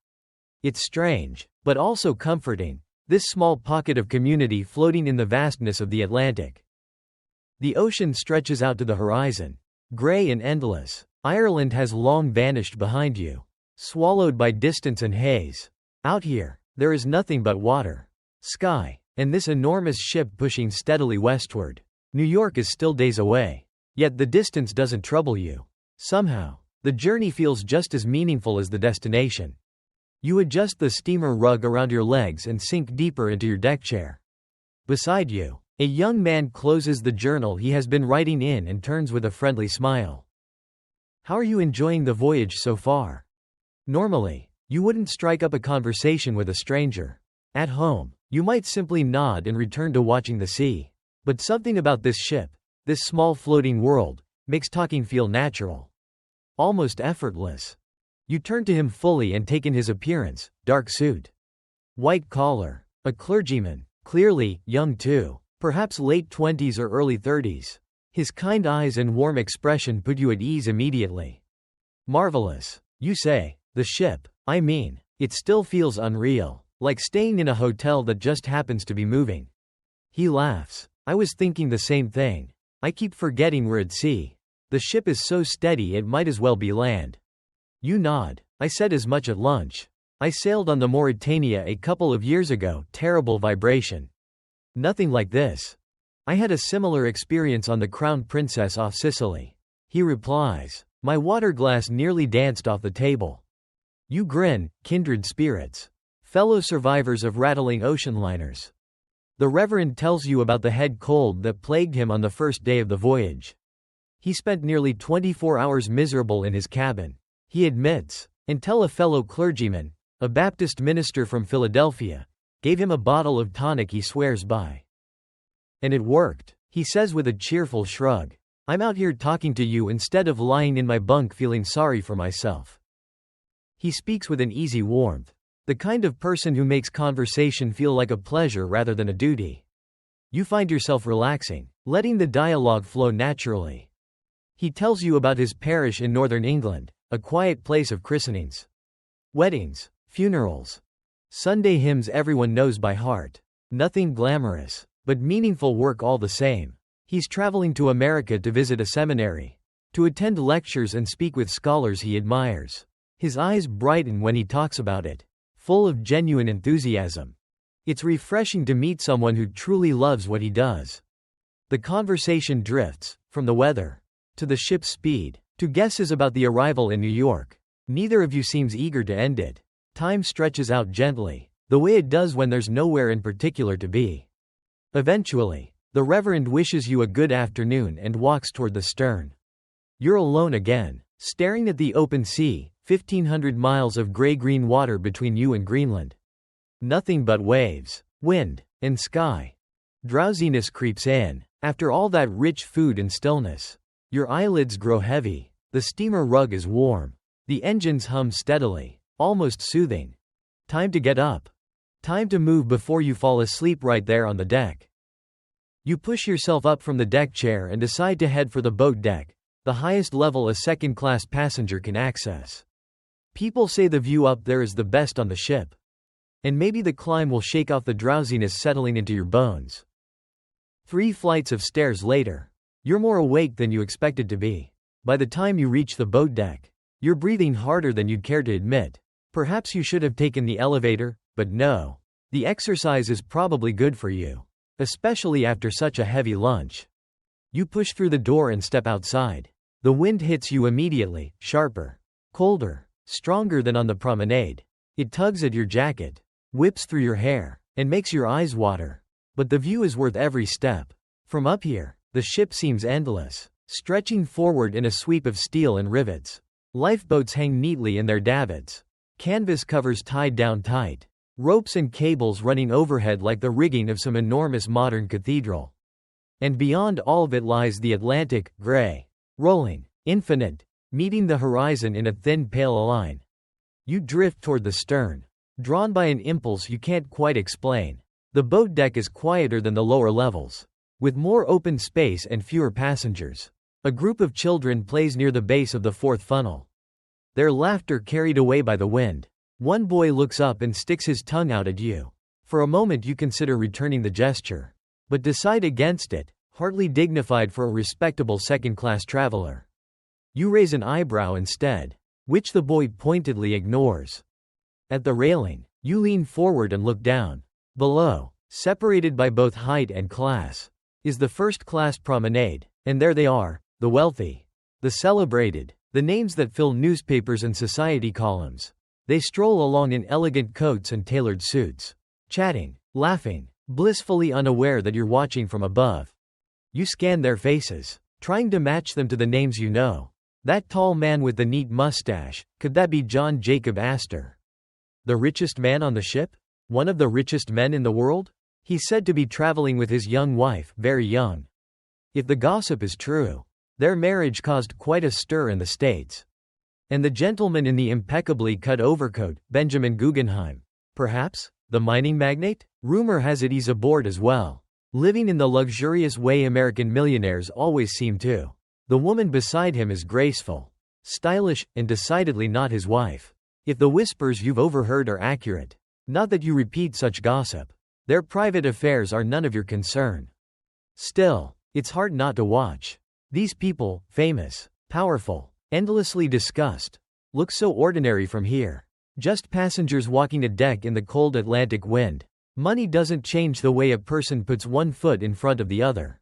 It's strange, but also comforting, this small pocket of community floating in the vastness of the Atlantic. The ocean stretches out to the horizon, gray and endless. Ireland has long vanished behind you, swallowed by distance and haze. Out here, there is nothing but water, sky, and this enormous ship pushing steadily westward. New York is still days away. Yet the distance doesn't trouble you. Somehow, the journey feels just as meaningful as the destination. You adjust the steamer rug around your legs and sink deeper into your deck chair. Beside you, a young man closes the journal he has been writing in and turns with a friendly smile. How are you enjoying the voyage so far? Normally, you wouldn't strike up a conversation with a stranger. At home, you might simply nod and return to watching the sea. But something about this ship, this small floating world, makes talking feel natural. Almost effortless. You turn to him fully and take in his appearance, dark suit, white collar, a clergyman, clearly, young too. Perhaps late 20s or early 30s. His kind eyes and warm expression put you at ease immediately. Marvelous, you say. The ship, I mean, it still feels unreal, like staying in a hotel that just happens to be moving. He laughs. I was thinking the same thing. I keep forgetting we're at sea. The ship is so steady it might as well be land. You nod. I said as much at lunch. I sailed on the Mauritania a couple of years ago. Terrible vibration. Nothing like this. I had a similar experience on the Crown Princess off Sicily. He replies. My water glass nearly danced off the table. You grin, kindred spirits. Fellow survivors of rattling ocean liners. The Reverend tells you about the head cold that plagued him on the first day of the voyage. He spent nearly 24 hours miserable in his cabin. He admits, until a fellow clergyman, a Baptist minister from Philadelphia, gave him a bottle of tonic he swears by. And it worked, he says with a cheerful shrug. I'm out here talking to you instead of lying in my bunk feeling sorry for myself. He speaks with an easy warmth. The kind of person who makes conversation feel like a pleasure rather than a duty. You find yourself relaxing, letting the dialogue flow naturally. He tells you about his parish in northern England, a quiet place of christenings, weddings, funerals, Sunday hymns everyone knows by heart. Nothing glamorous, but meaningful work all the same. He's traveling to America to visit a seminary, to attend lectures and speak with scholars he admires. His eyes brighten when he talks about it, full of genuine enthusiasm. It's refreshing to meet someone who truly loves what he does. The conversation drifts, from the weather, to the ship's speed, to guesses about the arrival in New York. Neither of you seems eager to end it. Time stretches out gently, the way it does when there's nowhere in particular to be. Eventually, the Reverend wishes you a good afternoon and walks toward the stern. You're alone again, staring at the open sea, 1,500 miles of gray-green water between you and Greenland. Nothing but waves, wind, and sky. Drowsiness creeps in, after all that rich food and stillness. Your eyelids grow heavy, the steamer rug is warm, the engines hum steadily, almost soothing. Time to get up. Time to move before you fall asleep right there on the deck. You push yourself up from the deck chair and decide to head for the boat deck, the highest level a second-class passenger can access. People say the view up there is the best on the ship. And maybe the climb will shake off the drowsiness settling into your bones. 3 flights of stairs later, you're more awake than you expected to be. By the time you reach the boat deck, you're breathing harder than you'd care to admit. Perhaps you should have taken the elevator, but no. The exercise is probably good for you, especially after such a heavy lunch. You push through the door and step outside. The wind hits you immediately, sharper, colder, stronger than on the promenade. It tugs at your jacket, whips through your hair, and makes your eyes water. But the view is worth every step. From up here, the ship seems endless, stretching forward in a sweep of steel and rivets. Lifeboats hang neatly in their davits. Canvas covers tied down tight. Ropes and cables running overhead like the rigging of some enormous modern cathedral. And beyond all of it lies the Atlantic, gray, rolling, infinite, meeting the horizon in a thin pale line. You drift toward the stern, drawn by an impulse you can't quite explain. The boat deck is quieter than the lower levels, with more open space and fewer passengers. A group of children plays near the base of the 4th funnel. Their laughter carried away by the wind. One boy looks up and sticks his tongue out at you. For a moment you consider returning the gesture, but decide against it, hardly dignified for a respectable second-class traveler. You raise an eyebrow instead, which the boy pointedly ignores. At the railing, you lean forward and look down. Below, separated by both height and class, is the first-class promenade, and there they are, the wealthy, the celebrated, the names that fill newspapers and society columns. They stroll along in elegant coats and tailored suits, chatting, laughing, blissfully unaware that you're watching from above. You scan their faces, trying to match them to the names you know. That tall man with the neat mustache, could that be John Jacob Astor? The richest man on the ship? One of the richest men in the world? He's said to be traveling with his young wife, very young. If the gossip is true, their marriage caused quite a stir in the States. And the gentleman in the impeccably cut overcoat, Benjamin Guggenheim. Perhaps, the mining magnate? Rumor has it he's aboard as well, living in the luxurious way American millionaires always seem to. The woman beside him is graceful, stylish, and decidedly not his wife. If the whispers you've overheard are accurate, not that you repeat such gossip, their private affairs are none of your concern. Still, it's hard not to watch. These people, famous, powerful, endlessly discussed, look so ordinary from here. Just passengers walking a deck in the cold Atlantic wind. Money doesn't change the way a person puts one foot in front of the other.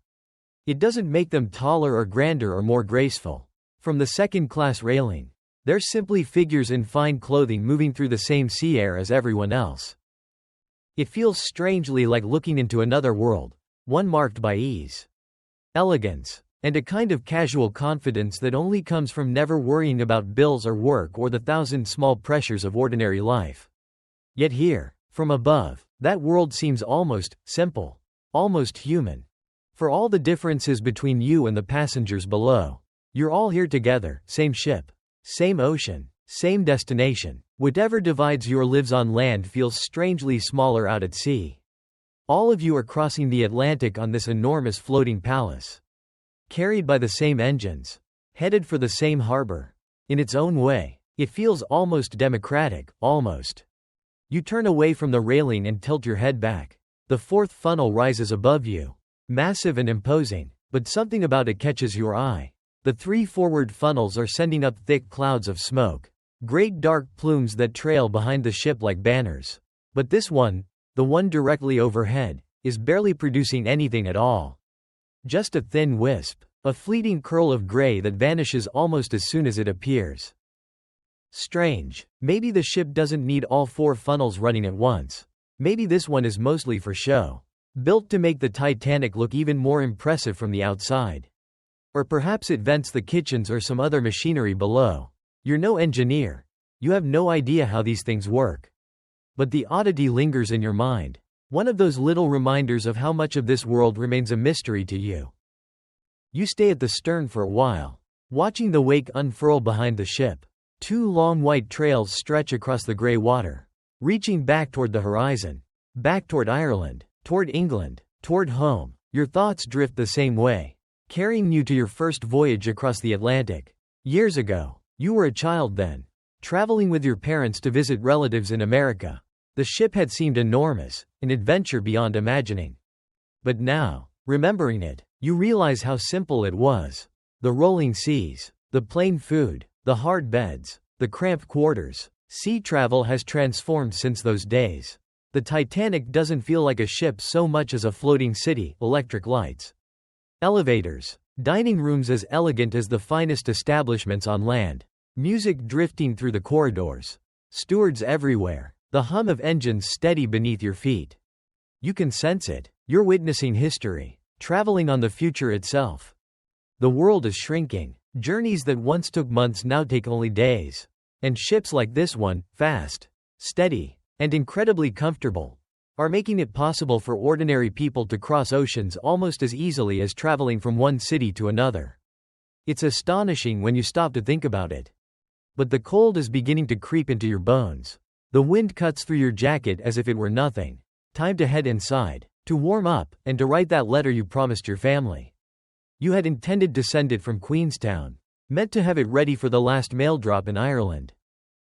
It doesn't make them taller or grander or more graceful. From the second-class railing, they're simply figures in fine clothing moving through the same sea air as everyone else. It feels strangely like looking into another world, one marked by ease, elegance, and a kind of casual confidence that only comes from never worrying about bills or work or the thousand small pressures of ordinary life. Yet here, from above, that world seems almost simple, almost human. For all the differences between you and the passengers below, you're all here together, same ship, same ocean, same destination. Whatever divides your lives on land feels strangely smaller out at sea. All of you are crossing the Atlantic on this enormous floating palace, carried by the same engines, headed for the same harbor. In its own way, it feels almost democratic, almost. You turn away from the railing and tilt your head back. The fourth funnel rises above you, massive and imposing, but something about it catches your eye. The three forward funnels are sending up thick clouds of smoke, great dark plumes that trail behind the ship like banners. But this one, the one directly overhead, is barely producing anything at all. Just a thin wisp, a fleeting curl of gray that vanishes almost as soon as it appears. Strange. Maybe the ship doesn't need all four funnels running at once. Maybe this one is mostly for show, built to make the Titanic look even more impressive from the outside. Or perhaps it vents the kitchens or some other machinery below. You're no engineer. You have no idea how these things work. But the oddity lingers in your mind. One of those little reminders of how much of this world remains a mystery to you. You stay at the stern for a while, watching the wake unfurl behind the ship. Two long white trails stretch across the grey water, reaching back toward the horizon, back toward Ireland, toward England, toward home. Your thoughts drift the same way, carrying you to your first voyage across the Atlantic. Years ago, you were a child then, traveling with your parents to visit relatives in America. The ship had seemed enormous, an adventure beyond imagining. But now, remembering it, you realize how simple it was. The rolling seas, the plain food, the hard beds, the cramped quarters. Sea travel has transformed since those days. The Titanic doesn't feel like a ship so much as a floating city, electric lights, elevators, dining rooms as elegant as the finest establishments on land, music drifting through the corridors, stewards everywhere, the hum of engines steady beneath your feet. You can sense it. You're witnessing history, traveling on the future itself. The world is shrinking. Journeys that once took months now take only days. And ships like this one, fast, steady, and incredibly comfortable, are making it possible for ordinary people to cross oceans almost as easily as traveling from one city to another. It's astonishing when you stop to think about it. But the cold is beginning to creep into your bones. The wind cuts through your jacket as if it were nothing. Time to head inside, to warm up, and to write that letter you promised your family. You had intended to send it from Queenstown, meant to have it ready for the last mail drop in Ireland.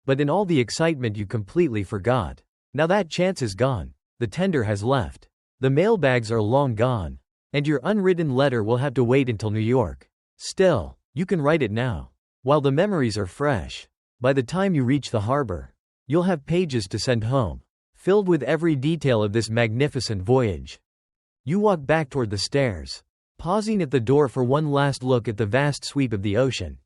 But in all the excitement you completely forgot. Now that chance is gone. The tender has left. The mailbags are long gone. And your unwritten letter will have to wait until New York. Still, you can write it now. While the memories are fresh. By the time you reach the harbor, you'll have pages to send home, filled with every detail of this magnificent voyage. You walk back toward the stairs, pausing at the door for one last look at the vast sweep of the ocean,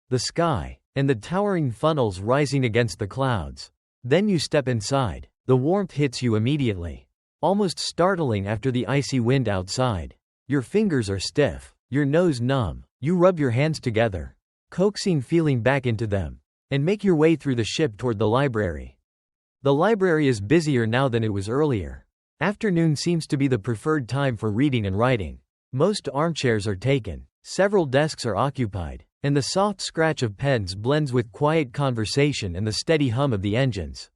the sky, and the towering funnels rising against the clouds. Then you step inside. The warmth hits you immediately, almost startling after the icy wind outside. Your fingers are stiff, your nose numb. You rub your hands together, coaxing feeling back into them, and make your way through the ship toward the library. The library is busier now than it was earlier. Afternoon seems to be the preferred time for reading and writing. Most armchairs are taken, several desks are occupied, and the soft scratch of pens blends with quiet conversation and the steady hum of the engines.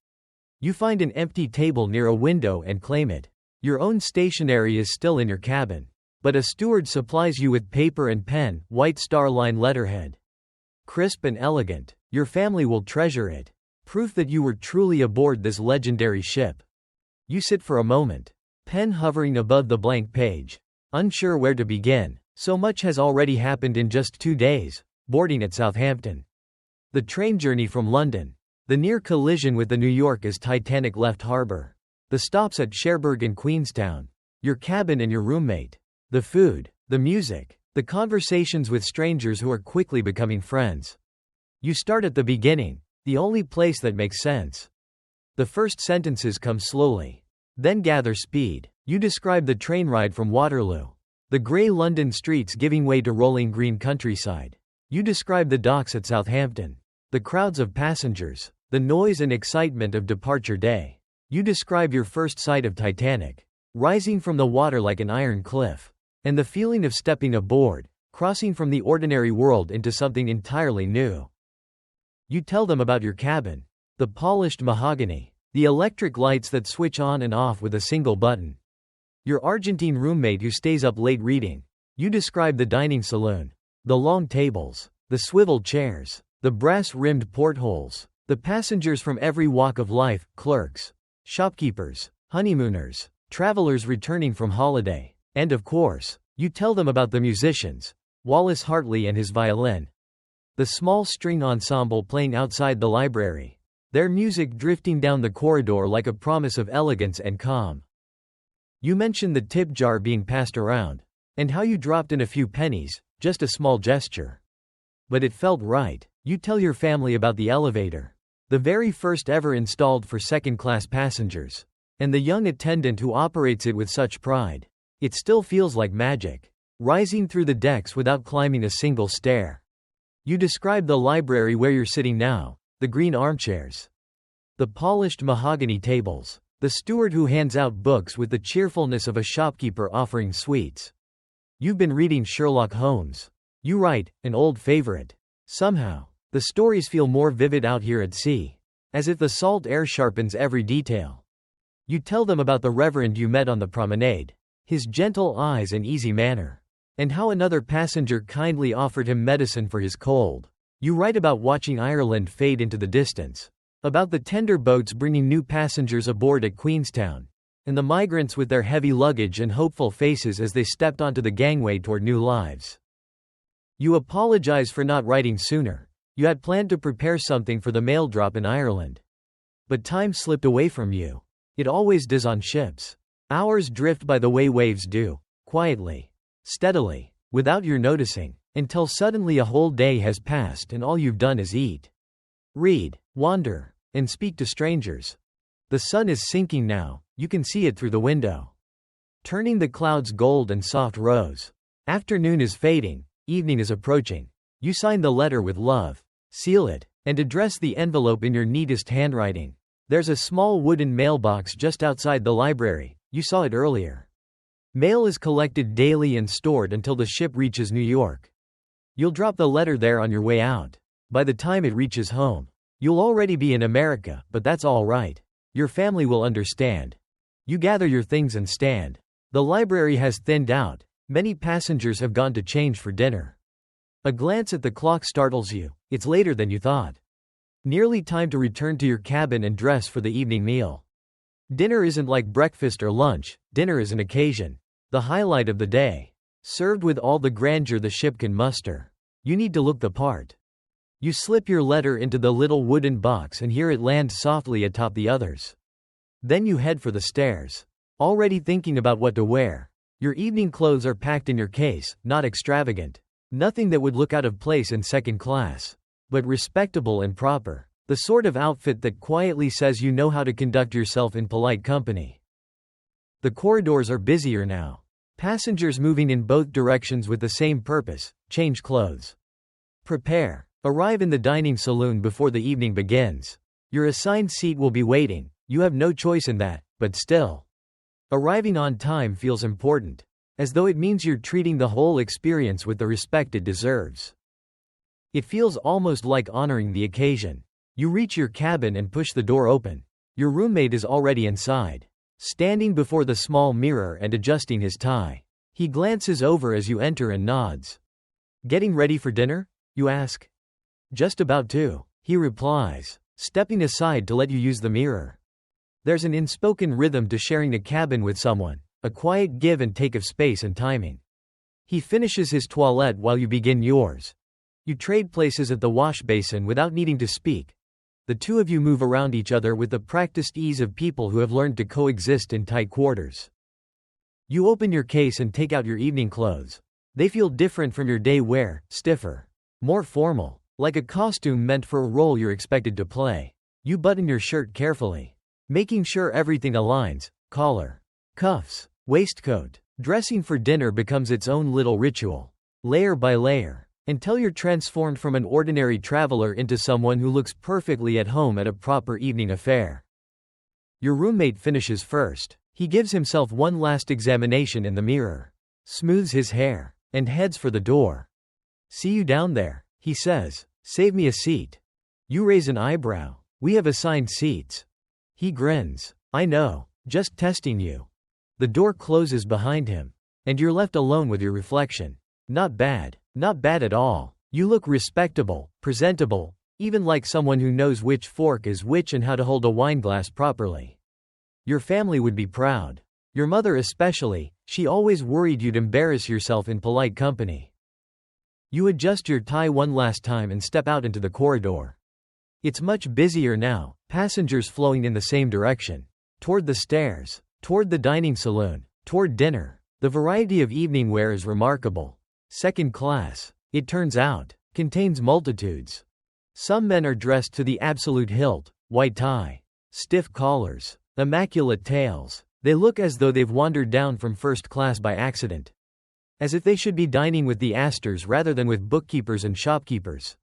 You find an empty table near a window and claim it. Your own stationery is still in your cabin, but a steward supplies you with paper and pen, white star-line letterhead. Crisp and elegant, your family will treasure it. Proof that you were truly aboard this legendary ship. You sit for a moment, pen hovering above the blank page, unsure where to begin. So much has already happened in just 2 days. Boarding at Southampton. The train journey from London. The near collision with the New York as Titanic left harbor. The stops at Cherbourg and Queenstown. Your cabin and your roommate. The food, The music. The conversations with strangers who are quickly becoming friends. You start at the beginning, the only place that makes sense. The first sentences come slowly, then gather speed. You describe the train ride from Waterloo. The grey London streets giving way to rolling green countryside. You describe the docks at Southampton. The crowds of passengers. The noise and excitement of departure day. You describe your first sight of Titanic, rising from the water like an iron cliff, and the feeling of stepping aboard, crossing from the ordinary world into something entirely new. You tell them about your cabin, the polished mahogany, the electric lights that switch on and off with a single button. Your Argentine roommate who stays up late reading. You describe the dining saloon, the long tables, the swivel chairs, the brass-rimmed portholes, the passengers from every walk of life, clerks, shopkeepers, honeymooners, travelers returning from holiday. And of course, you tell them about the musicians, Wallace Hartley and his violin. The small string ensemble playing outside the library. Their music drifting down the corridor like a promise of elegance and calm. You mention the tip jar being passed around, and how you dropped in a few pennies, just a small gesture. But it felt right. You tell your family about the elevator, the very first ever installed for second-class passengers, and the young attendant who operates it with such pride. It still feels like magic, rising through the decks without climbing a single stair. You describe the library where you're sitting now, the green armchairs, the polished mahogany tables, the steward who hands out books with the cheerfulness of a shopkeeper offering sweets. You've been reading Sherlock Holmes. You write, an old favorite. Somehow, the stories feel more vivid out here at sea, as if the salt air sharpens every detail. You tell them about the reverend you met on the promenade, his gentle eyes and easy manner, and how another passenger kindly offered him medicine for his cold. You write about watching Ireland fade into the distance, about the tender boats bringing new passengers aboard at Queenstown, and the migrants with their heavy luggage and hopeful faces as they stepped onto the gangway toward new lives. You apologize for not writing sooner. You had planned to prepare something for the mail drop in Ireland. But time slipped away from you. It always does on ships. Hours drift by the way waves do, quietly, steadily, without your noticing, until suddenly a whole day has passed and all you've done is eat, read, wander, and speak to strangers. The sun is sinking now, you can see it through the window, turning the clouds gold and soft rose. Afternoon is fading, evening is approaching. You sign the letter with love, seal it, and address the envelope in your neatest handwriting. There's a small wooden mailbox just outside the library. You saw it earlier. Mail is collected daily and stored until the ship reaches New York. You'll drop the letter there on your way out. By the time it reaches home, you'll already be in America, but that's all right. Your family will understand. You gather your things and stand. The library has thinned out. Many passengers have gone to change for dinner. A glance at the clock startles you. It's later than you thought. Nearly time to return to your cabin and dress for the evening meal. Dinner isn't like breakfast or lunch. Dinner is an occasion, the highlight of the day, served with all the grandeur the ship can muster. You need to look the part. You slip your letter into the little wooden box and hear it land softly atop the others. Then you head for the stairs, already thinking about what to wear. Your evening clothes are packed in your case, not extravagant. Nothing that would look out of place in second class, but respectable and proper. The sort of outfit that quietly says you know how to conduct yourself in polite company. The corridors are busier now. Passengers moving in both directions with the same purpose, change clothes. Prepare. Arrive in the dining saloon before the evening begins. Your assigned seat will be waiting. You have no choice in that, but still. Arriving on time feels important, as though it means you're treating the whole experience with the respect it deserves. It feels almost like honoring the occasion. You reach your cabin and push the door open. Your roommate is already inside, standing before the small mirror and adjusting his tie. He glances over as you enter and nods. Getting ready for dinner? You ask. Just about to, he replies, stepping aside to let you use the mirror. There's an unspoken rhythm to sharing a cabin with someone, a quiet give and take of space and timing. He finishes his toilette while you begin yours. You trade places at the wash basin without needing to speak. The two of you move around each other with the practiced ease of people who have learned to coexist in tight quarters. You open your case and take out your evening clothes. They feel different from your day wear, stiffer, more formal, like a costume meant for a role you're expected to play. You button your shirt carefully, making sure everything aligns: collar, cuffs, waistcoat. Dressing for dinner becomes its own little ritual, layer by layer, until you're transformed from an ordinary traveler into someone who looks perfectly at home at a proper evening affair. Your roommate finishes first. He gives himself one last examination in the mirror, smooths his hair, and heads for the door. "See you down there," he says. "Save me a seat." You raise an eyebrow. "We have assigned seats." He grins. "I know, just testing you." The door closes behind him, and you're left alone with your reflection. Not bad. Not bad at all. You look respectable, presentable, even like someone who knows which fork is which and how to hold a wineglass properly. Your family would be proud. Your mother especially, she always worried you'd embarrass yourself in polite company. You adjust your tie one last time and step out into the corridor. It's much busier now, passengers flowing in the same direction. Toward the stairs, toward the dining saloon, toward dinner. The variety of evening wear is remarkable. Second class, it turns out, contains multitudes. Some men are dressed to the absolute hilt: white tie, stiff collars, immaculate tails. They look as though they've wandered down from first class by accident. As if they should be dining with the Astors rather than with bookkeepers and shopkeepers.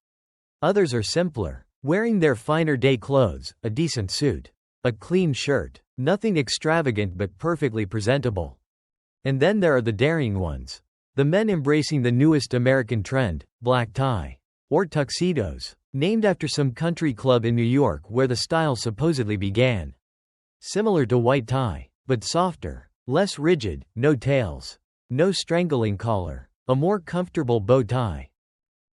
Others are simpler, wearing their finer day clothes: a decent suit, a clean shirt, nothing extravagant but perfectly presentable. And then there are the daring ones. The men embracing the newest American trend: black tie, or tuxedos, named after some country club in New York where the style supposedly began. Similar to white tie, but softer, less rigid, no tails, no strangling collar, a more comfortable bow tie.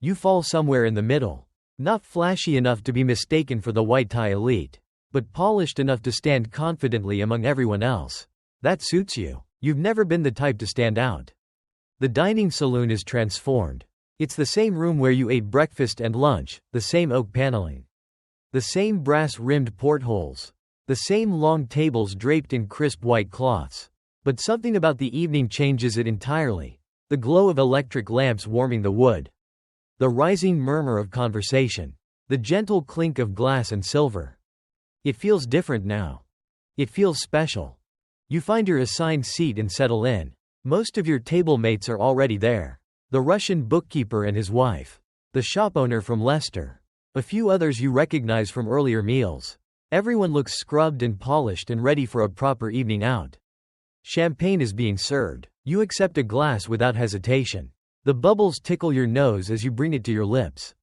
You fall somewhere in the middle. Not flashy enough to be mistaken for the white tie elite, but polished enough to stand confidently among everyone else. That suits you. You've never been the type to stand out. The dining saloon is transformed. It's the same room where you ate breakfast and lunch, the same oak paneling, the same brass-rimmed portholes, the same long tables draped in crisp white cloths. But something about the evening changes it entirely. The glow of electric lamps warming the wood, the rising murmur of conversation, the gentle clink of glass and silver. It feels different now. It feels special. You find your assigned seat and settle in. Most of your table mates are already there. The Russian bookkeeper and his wife, the shop owner from Leicester, a few others you recognize from earlier meals. Everyone looks scrubbed and polished and ready for a proper evening out. Champagne is being served. You accept a glass without hesitation. The bubbles tickle your nose as you bring it to your lips.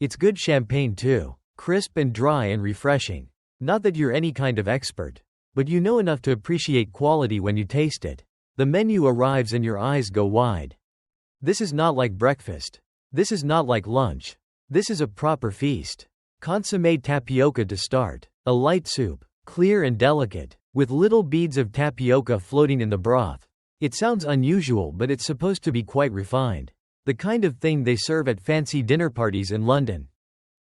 It's good champagne too, crisp and dry and refreshing. Not that you're any kind of expert, but you know enough to appreciate quality when you taste it. The menu arrives and your eyes go wide. This is not like breakfast. This is not like lunch. This is a proper feast. Consommé tapioca to start. A light soup, clear and delicate, with little beads of tapioca floating in the broth. It sounds unusual, but it's supposed to be quite refined. The kind of thing they serve at fancy dinner parties in London.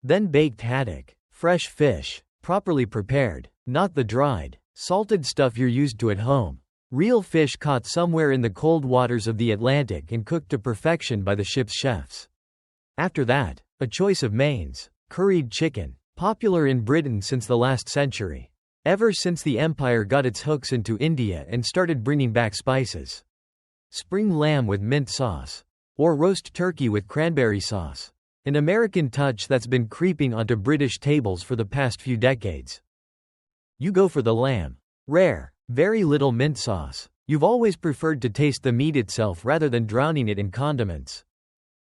Then baked haddock, fresh fish, properly prepared, not the dried, salted stuff you're used to at home. Real fish caught somewhere in the cold waters of the Atlantic and cooked to perfection by the ship's chefs. After that, a choice of mains. Curried chicken, popular in Britain since the last century. Ever since the empire got its hooks into India and started bringing back spices. Spring lamb with mint sauce. Or roast turkey with cranberry sauce. An American touch that's been creeping onto British tables for the past few decades. You go for the lamb. Rare, very little mint sauce. You've always preferred to taste the meat itself rather than drowning it in condiments.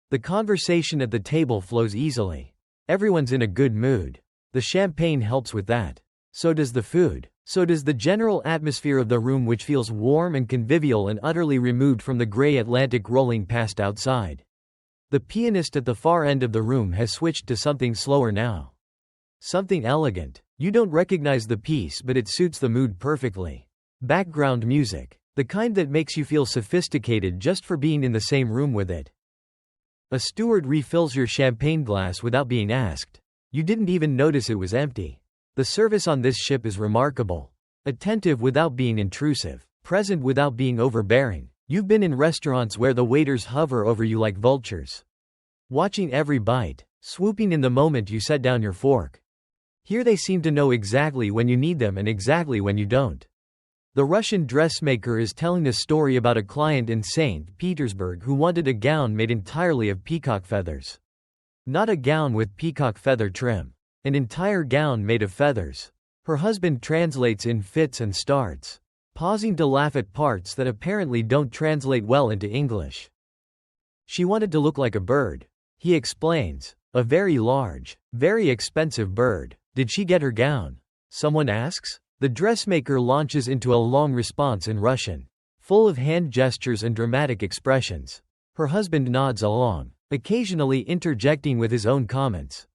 The conversation at the table flows easily. Everyone's in a good mood. The champagne helps with that. So does the food. So does the general atmosphere of the room, which feels warm and convivial and utterly removed from the gray Atlantic rolling past outside. The pianist at the far end of the room has switched to something slower now. Something elegant. You don't recognize the piece, but it suits the mood perfectly. Background music. The kind that makes you feel sophisticated just for being in the same room with it. A steward refills your champagne glass without being asked. You didn't even notice it was empty. The service on this ship is remarkable. Attentive without being intrusive. Present without being overbearing. You've been in restaurants where the waiters hover over you like vultures, watching every bite, swooping in the moment you set down your fork. Here they seem to know exactly when you need them and exactly when you don't. The Russian dressmaker is telling a story about a client in St. Petersburg who wanted a gown made entirely of peacock feathers. Not a gown with peacock feather trim. An entire gown made of feathers. Her husband translates in fits and starts, pausing to laugh at parts that apparently don't translate well into English. She wanted to look like a bird. He explains. A very large, very expensive bird. Did she get her gown? Someone asks. The dressmaker launches into a long response in Russian, full of hand gestures and dramatic expressions. Her husband nods along, occasionally interjecting with his own comments.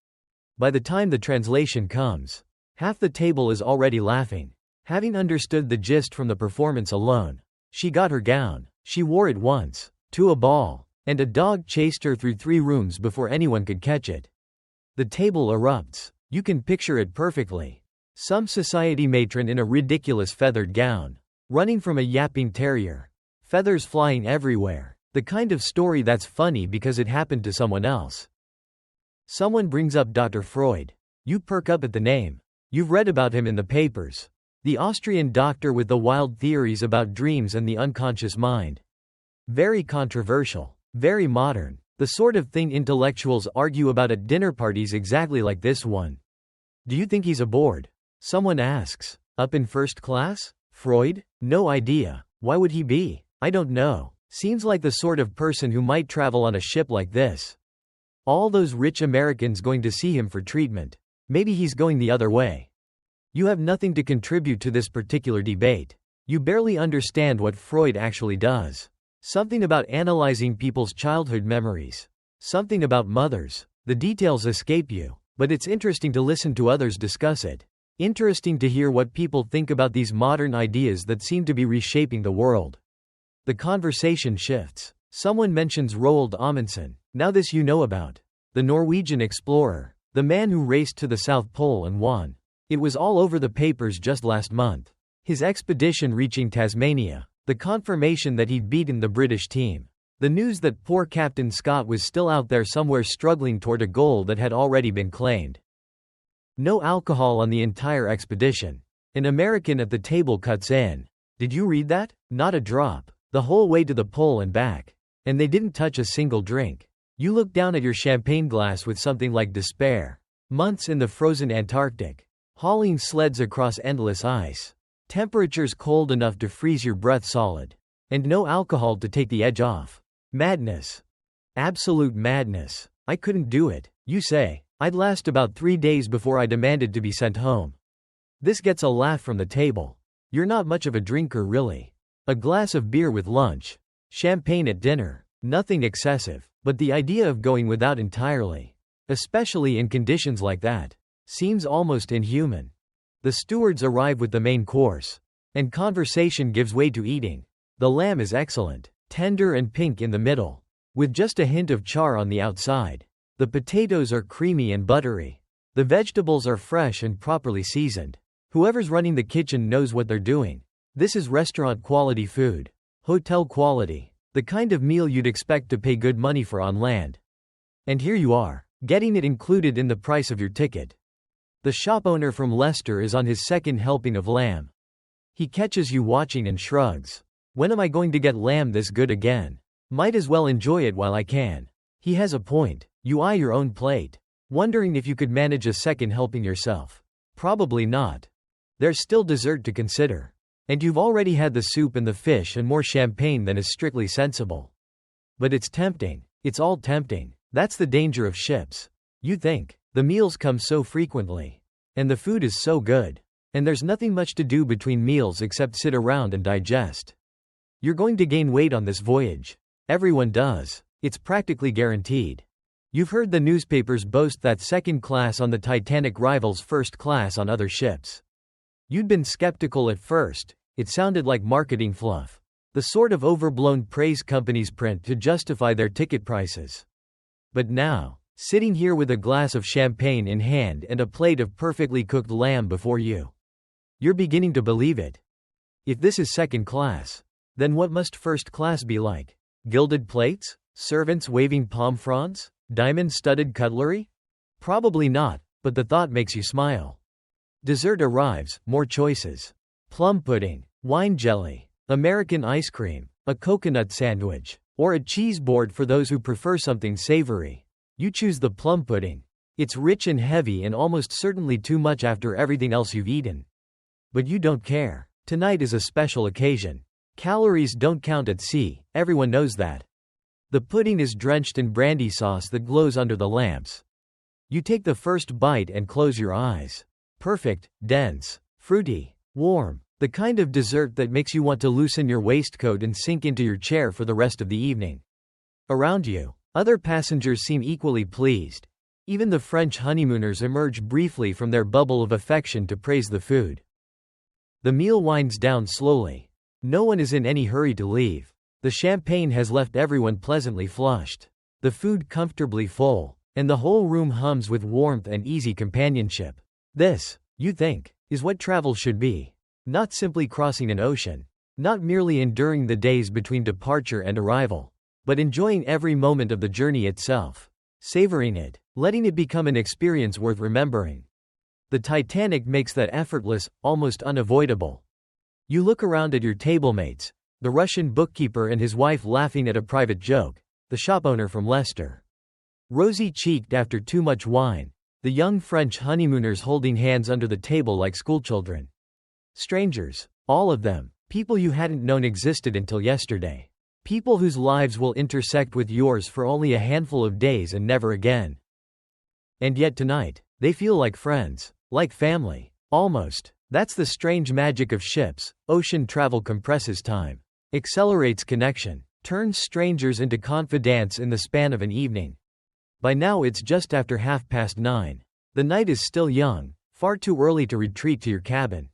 By the time the translation comes, half the table is already laughing, having understood the gist from the performance alone. She got her gown. She wore it once, to a ball, and a dog chased her through 3 rooms before anyone could catch it. The table erupts. You can picture it perfectly. Some society matron in a ridiculous feathered gown, running from a yapping terrier. Feathers flying everywhere. The kind of story that's funny because it happened to someone else. Someone brings up Dr. Freud. You perk up at the name. You've read about him in the papers. The Austrian doctor with the wild theories about dreams and the unconscious mind. Very controversial. Very modern. The sort of thing intellectuals argue about at dinner parties exactly like this one. Do you think he's aboard? Someone asks. Up in first class? Freud? No idea. Why would he be? I don't know. Seems like the sort of person who might travel on a ship like this. All those rich Americans going to see him for treatment. Maybe he's going the other way. You have nothing to contribute to this particular debate. You barely understand what Freud actually does. Something about analyzing people's childhood memories. Something about mothers. The details escape you, but it's interesting to listen to others discuss it. Interesting to hear what people think about these modern ideas that seem to be reshaping the world. The conversation shifts. Someone mentions Roald Amundsen. Now this you know about. The Norwegian explorer. The man who raced to the South Pole and won. It was all over the papers just last month. His expedition reaching Tasmania. The confirmation that he'd beaten the British team. The news that poor Captain Scott was still out there somewhere struggling toward a goal that had already been claimed. No alcohol on the entire expedition. An American at the table cuts in. Did you read that? Not a drop. The whole way to the pole and back. And they didn't touch a single drink. You look down at your champagne glass with something like despair. Months in the frozen Antarctic. Hauling sleds across endless ice. Temperatures cold enough to freeze your breath solid. And no alcohol to take the edge off. Madness. Absolute madness. I couldn't do it, you say. I'd last about 3 days before I demanded to be sent home. This gets a laugh from the table. You're not much of a drinker really. A glass of beer with lunch. Champagne at dinner. Nothing excessive. But the idea of going without entirely, especially in conditions like that, seems almost inhuman. The stewards arrive with the main course. And conversation gives way to eating. The lamb is excellent, tender and pink in the middle, with just a hint of char on the outside. The potatoes are creamy and buttery. The vegetables are fresh and properly seasoned. Whoever's running the kitchen knows what they're doing. This is restaurant quality food. Hotel quality. The kind of meal you'd expect to pay good money for on land. And here you are, getting it included in the price of your ticket. The shop owner from Leicester is on his second helping of lamb. He catches you watching and shrugs. When am I going to get lamb this good again? Might as well enjoy it while I can. He has a point. You eye your own plate, wondering if you could manage a second helping yourself. Probably not. There's still dessert to consider. And you've already had the soup and the fish and more champagne than is strictly sensible. But it's tempting. It's all tempting. That's the danger of ships. You think. The meals come so frequently. And the food is so good. And there's nothing much to do between meals except sit around and digest. You're going to gain weight on this voyage. Everyone does. It's practically guaranteed. You've heard the newspapers boast that second class on the Titanic rivals first class on other ships. You'd been skeptical at first. It sounded like marketing fluff. The sort of overblown praise companies print to justify their ticket prices. But now, sitting here with a glass of champagne in hand and a plate of perfectly cooked lamb before you, you're beginning to believe it. If this is second class, Then what must first class be like? Gilded plates? Servants waving palm fronds? Diamond-studded cutlery? Probably not, but the thought makes you smile. Dessert arrives, more choices. Plum pudding, wine jelly, American ice cream, a coconut sandwich, or a cheese board for those who prefer something savory. You choose the plum pudding. It's rich and heavy and almost certainly too much after everything else you've eaten. But you don't care. Tonight is a special occasion. Calories don't count at sea, everyone knows that. The pudding is drenched in brandy sauce that glows under the lamps. You take the first bite and close your eyes. Perfect, dense, fruity, warm, the kind of dessert that makes you want to loosen your waistcoat and sink into your chair for the rest of the evening. Around you, other passengers seem equally pleased. Even the French honeymooners emerge briefly from their bubble of affection to praise the food. The meal winds down slowly. No one is in any hurry to leave. The champagne has left everyone pleasantly flushed. The food comfortably full, and the whole room hums with warmth and easy companionship. This, you think, is what travel should be. Not simply crossing an ocean. Not merely enduring the days between departure and arrival. But enjoying every moment of the journey itself. Savoring it. Letting it become an experience worth remembering. The Titanic makes that effortless, almost unavoidable. You look around at your tablemates. The Russian bookkeeper and his wife laughing at a private joke. The shop owner from Leicester, rosy-cheeked after too much wine. The young French honeymooners holding hands under the table like schoolchildren. Strangers, all of them, people you hadn't known existed until yesterday. People whose lives will intersect with yours for only a handful of days and never again. And yet tonight, they feel like friends, like family, almost. That's the strange magic of ships. Ocean travel compresses time, accelerates connection, turns strangers into confidants in the span of an evening. By now it's just after 9:30. The night is still young, far too early to retreat to your cabin.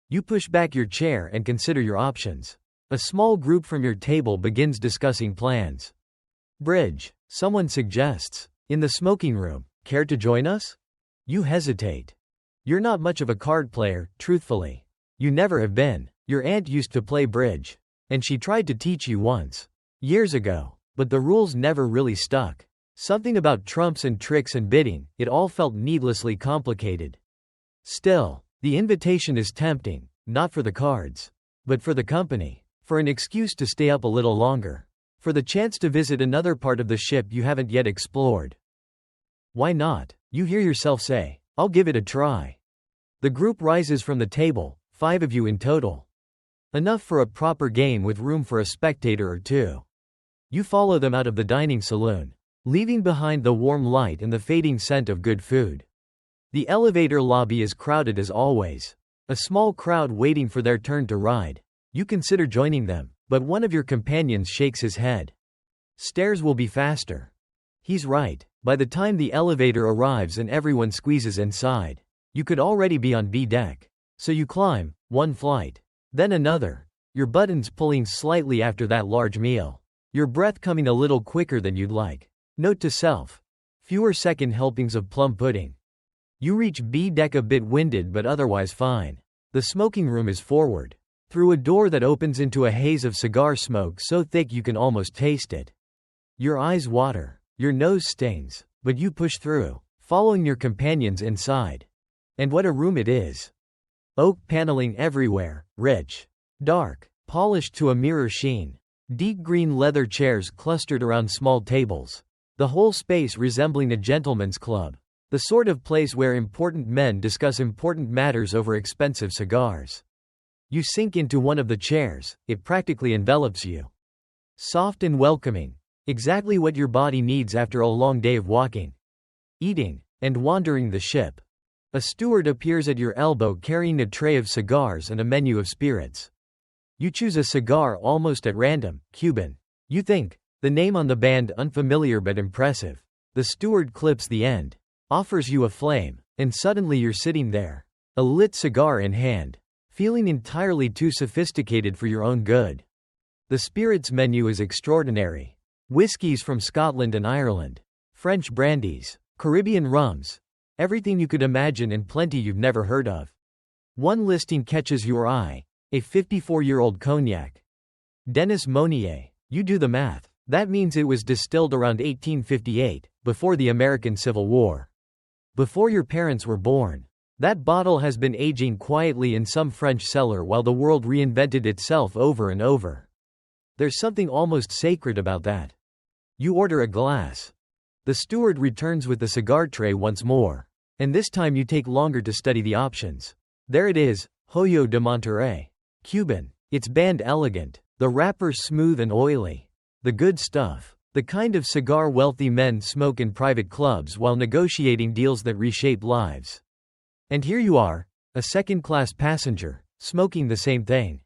You push back your chair and consider your options. A small group from your table begins discussing plans. Bridge, someone suggests. In the smoking room, care to join us? You hesitate. You're not much of a card player, truthfully. You never have been. Your aunt used to play bridge. And she tried to teach you once. Years ago. But the rules never really stuck. Something about trumps and tricks and bidding, it all felt needlessly complicated. Still, the invitation is tempting, not for the cards, but for the company, for an excuse to stay up a little longer, for the chance to visit another part of the ship you haven't yet explored. Why not? You hear yourself say, I'll give it a try. The group rises from the table, 5 of you in total. Enough for a proper game with room for a spectator or two. You follow them out of the dining saloon, leaving behind the warm light and the fading scent of good food. The elevator lobby is crowded as always. A small crowd waiting for their turn to ride. You consider joining them, but one of your companions shakes his head. Stairs will be faster. He's right. By the time the elevator arrives and everyone squeezes inside, you could already be on B deck. So you climb, one flight, then another, your buttons pulling slightly after that large meal. Your breath coming a little quicker than you'd like. Note to self. Fewer second helpings of plum pudding. You reach B deck a bit winded but otherwise fine. The smoking room is forward. Through a door that opens into a haze of cigar smoke so thick you can almost taste it. Your eyes water. Your nose stings. But you push through, following your companions inside. And what a room it is. Oak paneling everywhere, rich, dark, polished to a mirror sheen. Deep green leather chairs clustered around small tables. The whole space resembling a gentleman's club. The sort of place where important men discuss important matters over expensive cigars. You sink into one of the chairs, it practically envelops you. Soft and welcoming. Exactly what your body needs after a long day of walking, eating, and wandering the ship. A steward appears at your elbow carrying a tray of cigars and a menu of spirits. You choose a cigar almost at random, Cuban. You think, the name on the band unfamiliar but impressive. The steward clips the end, offers you a flame, and suddenly you're sitting there, a lit cigar in hand, feeling entirely too sophisticated for your own good. The spirits menu is extraordinary. Whiskies from Scotland and Ireland, French brandies, Caribbean rums, everything you could imagine and plenty you've never heard of. One listing catches your eye, a 54-year-old cognac. Denis Monnier. You do the math. That means it was distilled around 1858, before the American Civil War. Before your parents were born. That bottle has been aging quietly in some French cellar while the world reinvented itself over and over. There's something almost sacred about that. You order a glass. The steward returns with the cigar tray once more. And this time you take longer to study the options. There it is, Hoyo de Monterrey. Cuban. It's band elegant. The wrapper smooth and oily. The good stuff. The kind of cigar wealthy men smoke in private clubs while negotiating deals that reshape lives. And here you are, a second-class passenger, smoking the same thing.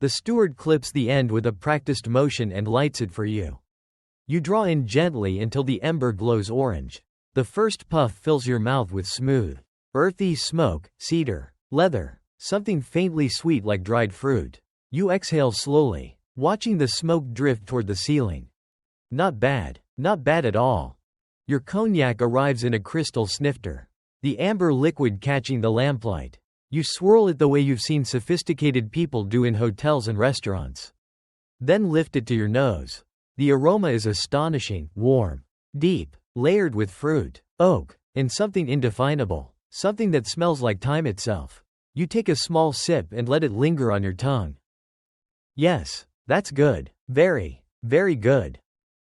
The steward clips the end with a practiced motion and lights it for you. You draw in gently until the ember glows orange. The first puff fills your mouth with smooth, earthy smoke, cedar, leather, something faintly sweet like dried fruit. You exhale slowly, watching the smoke drift toward the ceiling. Not bad at all. Your cognac arrives in a crystal snifter. The amber liquid catching the lamplight. You swirl it the way you've seen sophisticated people do in hotels and restaurants. Then lift it to your nose. The aroma is astonishing, warm, deep, layered with fruit, oak, and something indefinable, something that smells like time itself. You take a small sip and let it linger on your tongue. Yes, that's good. Very, very good.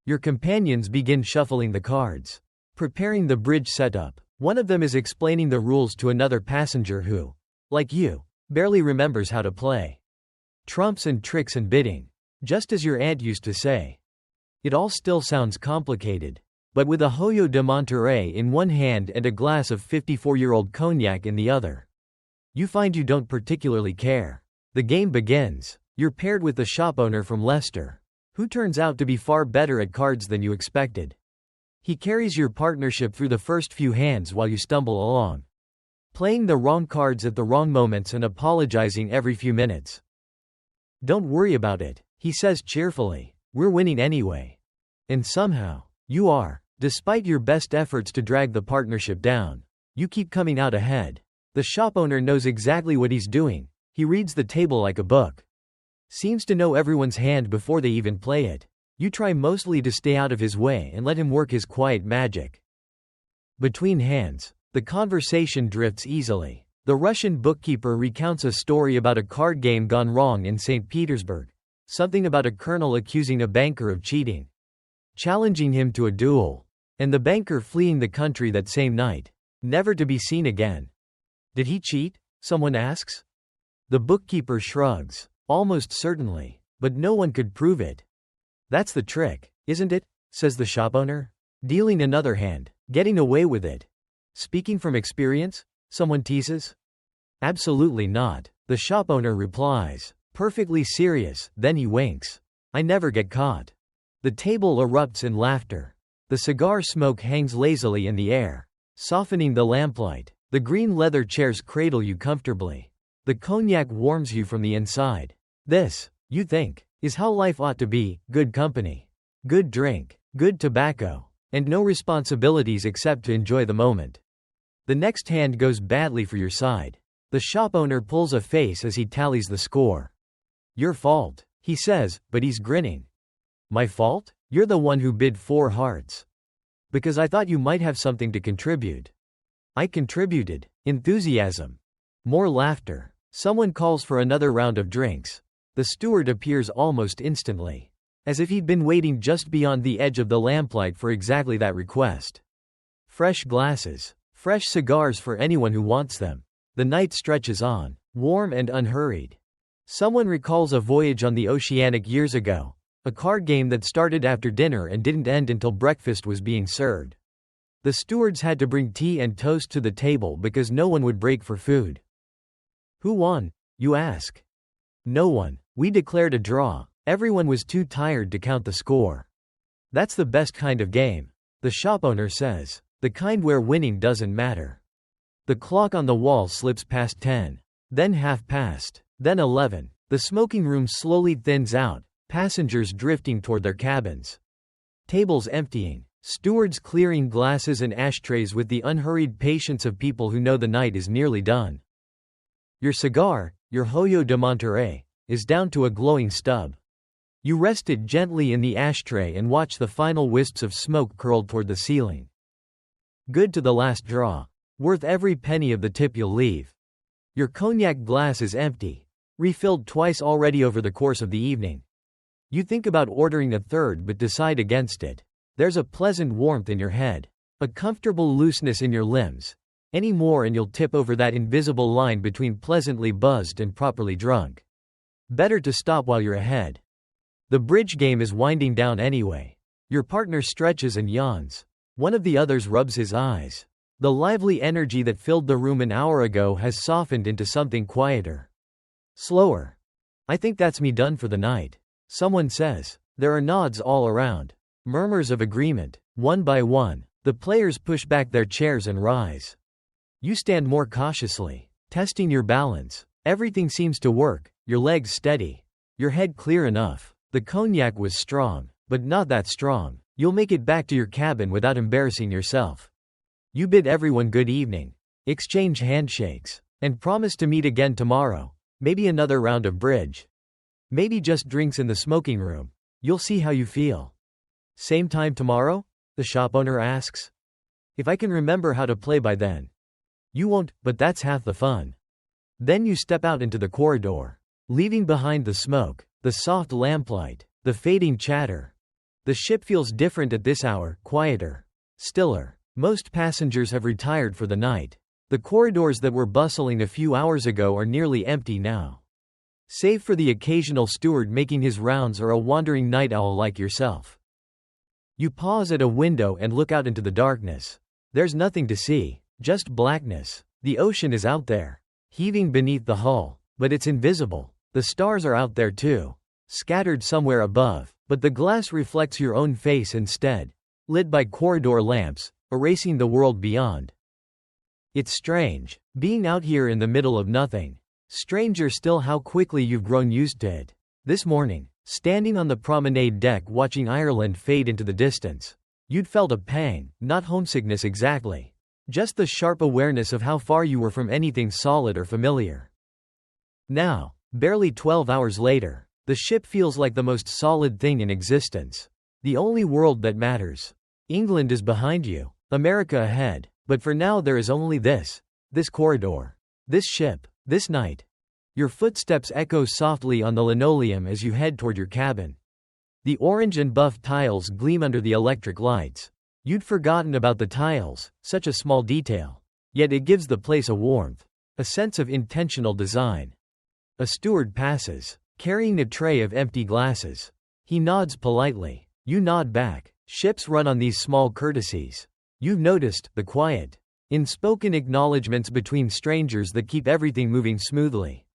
Your companions begin shuffling the cards, preparing the bridge setup. One of them is explaining the rules to another passenger who, like you, barely remembers how to play. Trumps and tricks and bidding. Just as your aunt used to say. It all still sounds complicated. But with a Hoyo de Monterrey in one hand and a glass of 54-year-old cognac in the other, you find you don't particularly care. The game begins. You're paired with the shop owner from Leicester, who turns out to be far better at cards than you expected. He carries your partnership through the first few hands while you stumble along, playing the wrong cards at the wrong moments and apologizing every few minutes. Don't worry about it, he says cheerfully. We're winning anyway. And somehow, you are. Despite your best efforts to drag the partnership down, you keep coming out ahead. The shop owner knows exactly what he's doing. He reads the table like a book. Seems to know everyone's hand before they even play it. You try mostly to stay out of his way and let him work his quiet magic. Between hands, the conversation drifts easily. The Russian bookkeeper recounts a story about a card game gone wrong in St. Petersburg. Something about a colonel accusing a banker of cheating, challenging him to a duel, and the banker fleeing the country that same night, never to be seen again. Did he cheat? Someone asks. The bookkeeper shrugs. Almost certainly, but no one could prove it. That's the trick, isn't it? Says the shop owner. Dealing another hand, getting away with it. Speaking from experience? Someone teases. Absolutely not, the shop owner replies, perfectly serious, then he winks. I never get caught. The table erupts in laughter. The cigar smoke hangs lazily in the air, softening the lamplight. The green leather chairs cradle you comfortably. The cognac warms you from the inside. This, you think, is how life ought to be: good company, good drink, good tobacco, and no responsibilities except to enjoy the moment. The next hand goes badly for your side. The shop owner pulls a face as he tallies the score. Your fault, he says, but he's grinning. My fault? You're the one who bid 4 hearts. Because I thought you might have something to contribute. I contributed. Enthusiasm. More laughter. Someone calls for another round of drinks. The steward appears almost instantly, as if he'd been waiting just beyond the edge of the lamplight for exactly that request. Fresh glasses. Fresh cigars for anyone who wants them. The night stretches on, warm and unhurried. Someone recalls a voyage on the Oceanic years ago, a card game that started after dinner and didn't end until breakfast was being served. The stewards had to bring tea and toast to the table because no one would break for food. Who won? You ask. No one. We declared a draw. Everyone was too tired to count the score. That's the best kind of game, the shop owner says. The kind where winning doesn't matter. The clock on the wall slips past 10. Then 1/2 past. Then 11. The smoking room slowly thins out, passengers drifting toward their cabins. Tables emptying. Stewards clearing glasses and ashtrays with the unhurried patience of people who know the night is nearly done. Your cigar, your Hoyo de Monterrey, is down to a glowing stub. You rest it gently in the ashtray and watch the final wisps of smoke curled toward the ceiling. Good to the last draw. Worth every penny of the tip you'll leave. Your cognac glass is empty. Refilled twice already over the course of the evening. You think about ordering a third but decide against it. There's a pleasant warmth in your head. A comfortable looseness in your limbs. Any more and you'll tip over that invisible line between pleasantly buzzed and properly drunk. Better to stop while you're ahead. The bridge game is winding down anyway. Your partner stretches and yawns. One of the others rubs his eyes. The lively energy that filled the room an hour ago has softened into something quieter. Slower. I think that's me done for the night. Someone says. There are nods all around. Murmurs of agreement. One by one, the players push back their chairs and rise. You stand more cautiously, testing your balance. Everything seems to work, your legs steady. Your head clear enough. The cognac was strong, but not that strong. You'll make it back to your cabin without embarrassing yourself. You bid everyone good evening. Exchange handshakes. And promise to meet again tomorrow. Maybe another round of bridge. Maybe just drinks in the smoking room. You'll see how you feel. Same time tomorrow? The shop owner asks. If I can remember how to play by then. You won't, but that's half the fun. Then you step out into the corridor. Leaving behind the smoke, the soft lamplight, the fading chatter. The ship feels different at this hour, quieter. Stiller. Most passengers have retired for the night. The corridors that were bustling a few hours ago are nearly empty now. Save for the occasional steward making his rounds or a wandering night owl like yourself. You pause at a window and look out into the darkness. There's nothing to see, just blackness. The ocean is out there, heaving beneath the hull, but it's invisible. The stars are out there too, scattered somewhere above, but the glass reflects your own face instead, lit by corridor lamps, erasing the world beyond. It's strange, being out here in the middle of nothing. Stranger still how quickly you've grown used to it. This morning, standing on the promenade deck watching Ireland fade into the distance, you'd felt a pang, not homesickness exactly. Just the sharp awareness of how far you were from anything solid or familiar. Now, barely 12 hours later, the ship feels like the most solid thing in existence. The only world that matters. England is behind you. America ahead, but for now there is only this corridor, this ship, this night. Your footsteps echo softly on the linoleum as you head toward your cabin. The orange and buff tiles gleam under the electric lights. You'd forgotten about the tiles, such a small detail. Yet it gives the place a warmth, a sense of intentional design. A steward passes, carrying a tray of empty glasses. He nods politely. You nod back. Ships run on these small courtesies. You've noticed the quiet, unspoken acknowledgments between strangers that keep everything moving smoothly.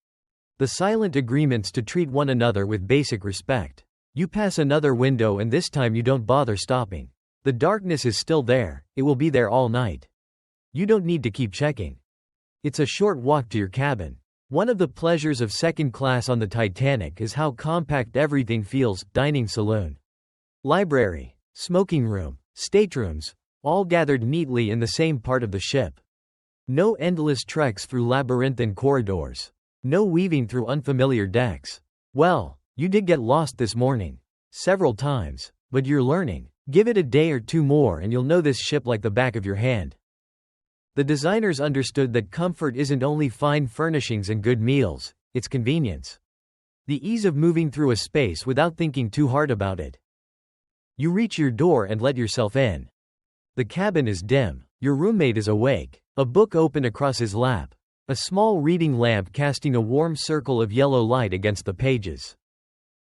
The silent agreements to treat one another with basic respect. You pass another window and this time you don't bother stopping. The darkness is still there, it will be there all night. You don't need to keep checking. It's a short walk to your cabin. One of the pleasures of second class on the Titanic is how compact everything feels. Dining saloon, library, smoking room, staterooms, all gathered neatly in the same part of the ship. No endless treks through labyrinthine corridors. No weaving through unfamiliar decks. Well, you did get lost this morning. Several times, but you're learning. Give it a day or two more and you'll know this ship like the back of your hand. The designers understood that comfort isn't only fine furnishings and good meals, it's convenience. The ease of moving through a space without thinking too hard about it. You reach your door and let yourself in. The cabin is dim. Your roommate is awake, a book open across his lap, a small reading lamp casting a warm circle of yellow light against the pages.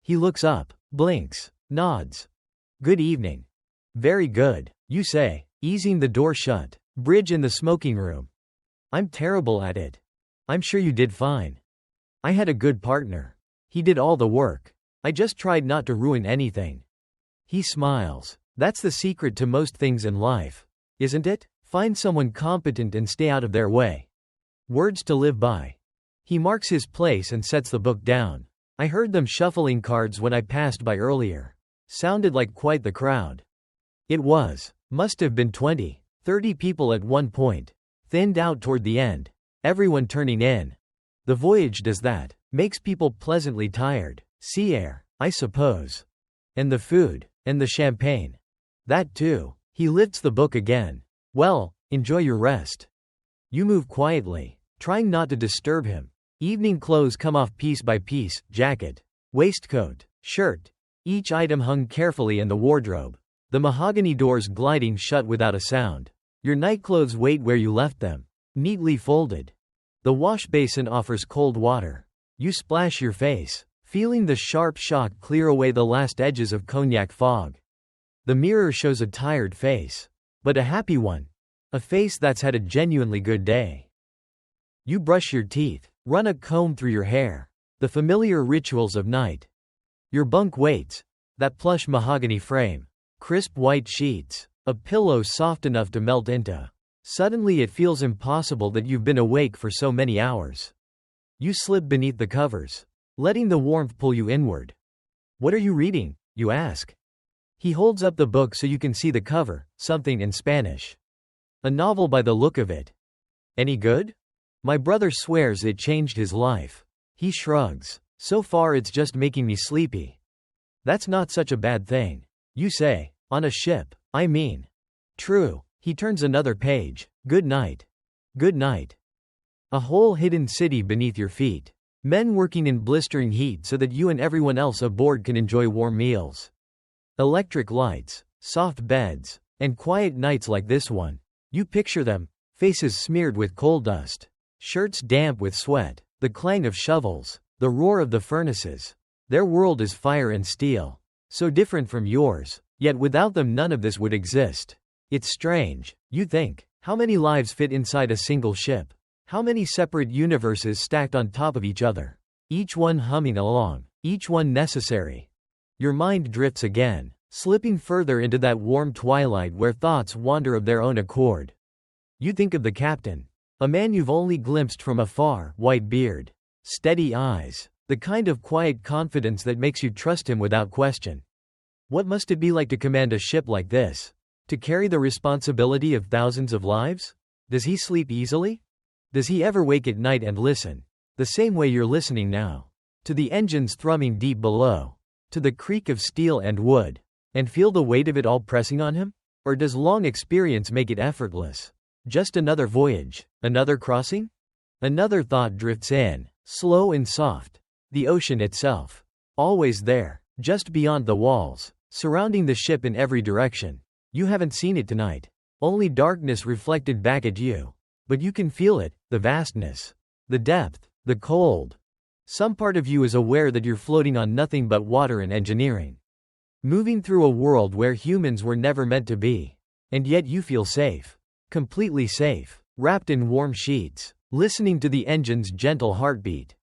He looks up, blinks, nods. Good evening. Very good, you say, easing the door shut. Bridge in the smoking room. I'm terrible at it. I'm sure you did fine. I had a good partner. He did all the work. I just tried not to ruin anything. He smiles. That's the secret to most things in life, isn't it? Find someone competent and stay out of their way. Words to live by. He marks his place and sets the book down. I heard them shuffling cards when I passed by earlier. Sounded like quite the crowd. It was. Must have been 20, 30 people at one point. Thinned out toward the end. Everyone turning in. The voyage does that. Makes people pleasantly tired. Sea air. I suppose. And the food. And the champagne. That too. He lifts the book again. Well, enjoy your rest. You move quietly, trying not to disturb him. Evening clothes come off piece by piece, jacket, waistcoat, shirt. Each item hung carefully in the wardrobe. The mahogany doors gliding shut without a sound. Your nightclothes wait where you left them, neatly folded. The wash basin offers cold water. You splash your face, feeling the sharp shock clear away the last edges of cognac fog. The mirror shows a tired face, but a happy one. A face that's had a genuinely good day. You brush your teeth, run a comb through your hair. The familiar rituals of night. Your bunk waits. That plush mahogany frame. Crisp white sheets. A pillow soft enough to melt into. Suddenly it feels impossible that you've been awake for so many hours. You slip beneath the covers, letting the warmth pull you inward. What are you reading? You ask. He holds up the book so you can see the cover, something in Spanish. A novel by the look of it. Any good? My brother swears it changed his life. He shrugs. So far it's just making me sleepy. That's not such a bad thing. You say, on a ship, I mean. True. He turns another page. Good night. Good night. A whole hidden city beneath your feet. Men working in blistering heat so that you and everyone else aboard can enjoy warm meals. Electric lights, soft beds, and quiet nights like this one. You picture them, faces smeared with coal dust, shirts damp with sweat, the clang of shovels, the roar of the furnaces. Their world is fire and steel. So different from yours, yet without them none of this would exist. It's strange, you think. How many lives fit inside a single ship? How many separate universes stacked on top of each other? Each one humming along, each one necessary. Your mind drifts again, slipping further into that warm twilight where thoughts wander of their own accord. You think of the captain. A man you've only glimpsed from afar, white beard, steady eyes, the kind of quiet confidence that makes you trust him without question. What must it be like to command a ship like this? To carry the responsibility of thousands of lives? Does he sleep easily? Does he ever wake at night and listen? The same way you're listening now. To the engines thrumming deep below. To the creak of steel and wood. And feel the weight of it all pressing on him? Or does long experience make it effortless? Just another voyage? Another crossing? Another thought drifts in, slow and soft. The ocean itself. Always there, just beyond the walls, surrounding the ship in every direction. You haven't seen it tonight. Only darkness reflected back at you. But you can feel it, the vastness, the depth, the cold. Some part of you is aware that you're floating on nothing but water and engineering. Moving through a world where humans were never meant to be. And yet you feel safe. Completely safe. Wrapped in warm sheets. Listening to the engine's gentle heartbeat.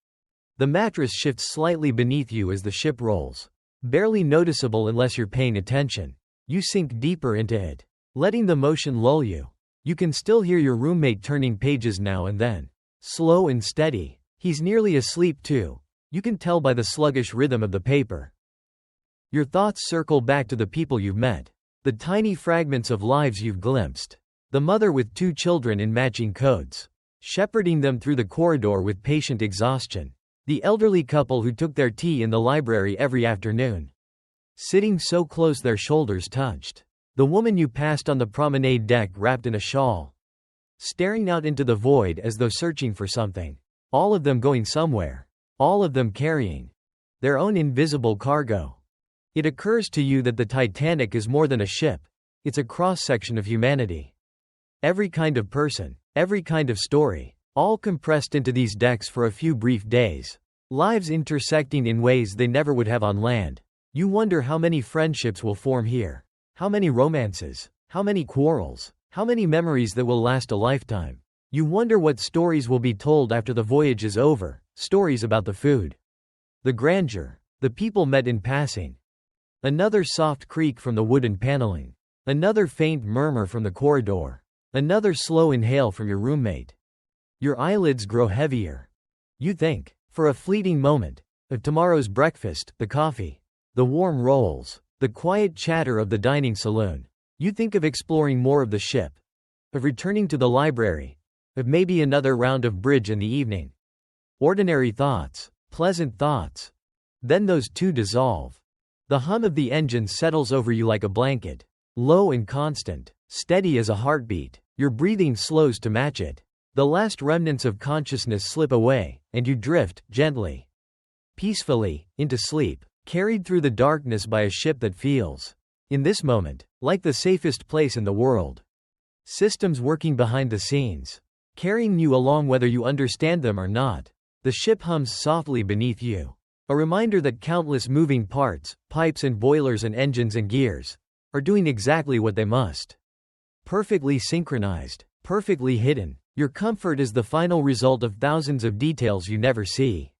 The mattress shifts slightly beneath you as the ship rolls. Barely noticeable unless you're paying attention. You sink deeper into it, letting the motion lull you. You can still hear your roommate turning pages now and then. Slow and steady. He's nearly asleep too. You can tell by the sluggish rhythm of the paper. Your thoughts circle back to the people you've met. The tiny fragments of lives you've glimpsed. The mother with 2 children in matching coats, shepherding them through the corridor with patient exhaustion. The elderly couple who took their tea in the library every afternoon. Sitting so close their shoulders touched. The woman you passed on the promenade deck wrapped in a shawl. Staring out into the void as though searching for something. All of them going somewhere. All of them carrying their own invisible cargo. It occurs to you that the Titanic is more than a ship. It's a cross-section of humanity. Every kind of person, every kind of story, all compressed into these decks for a few brief days. Lives intersecting in ways they never would have on land. You wonder how many friendships will form here. How many romances? How many quarrels? How many memories that will last a lifetime? You wonder what stories will be told after the voyage is over. Stories about the food, the grandeur, the people met in passing. Another soft creak from the wooden paneling. Another faint murmur from the corridor. Another slow inhale from your roommate. Your eyelids grow heavier. You think, for a fleeting moment, of tomorrow's breakfast, the coffee, the warm rolls, the quiet chatter of the dining saloon. You think of exploring more of the ship, of returning to the library, of maybe another round of bridge in the evening. Ordinary thoughts, pleasant thoughts. Then those two dissolve. The hum of the engine settles over you like a blanket. Low and constant, steady as a heartbeat. Your breathing slows to match it. The last remnants of consciousness slip away, and you drift, gently, peacefully, into sleep, carried through the darkness by a ship that feels, in this moment, like the safest place in the world. Systems working behind the scenes, carrying you along whether you understand them or not. The ship hums softly beneath you. A reminder that countless moving parts, pipes and boilers and engines and gears, are doing exactly what they must. Perfectly synchronized, perfectly hidden. Your comfort is the final result of thousands of details you never see.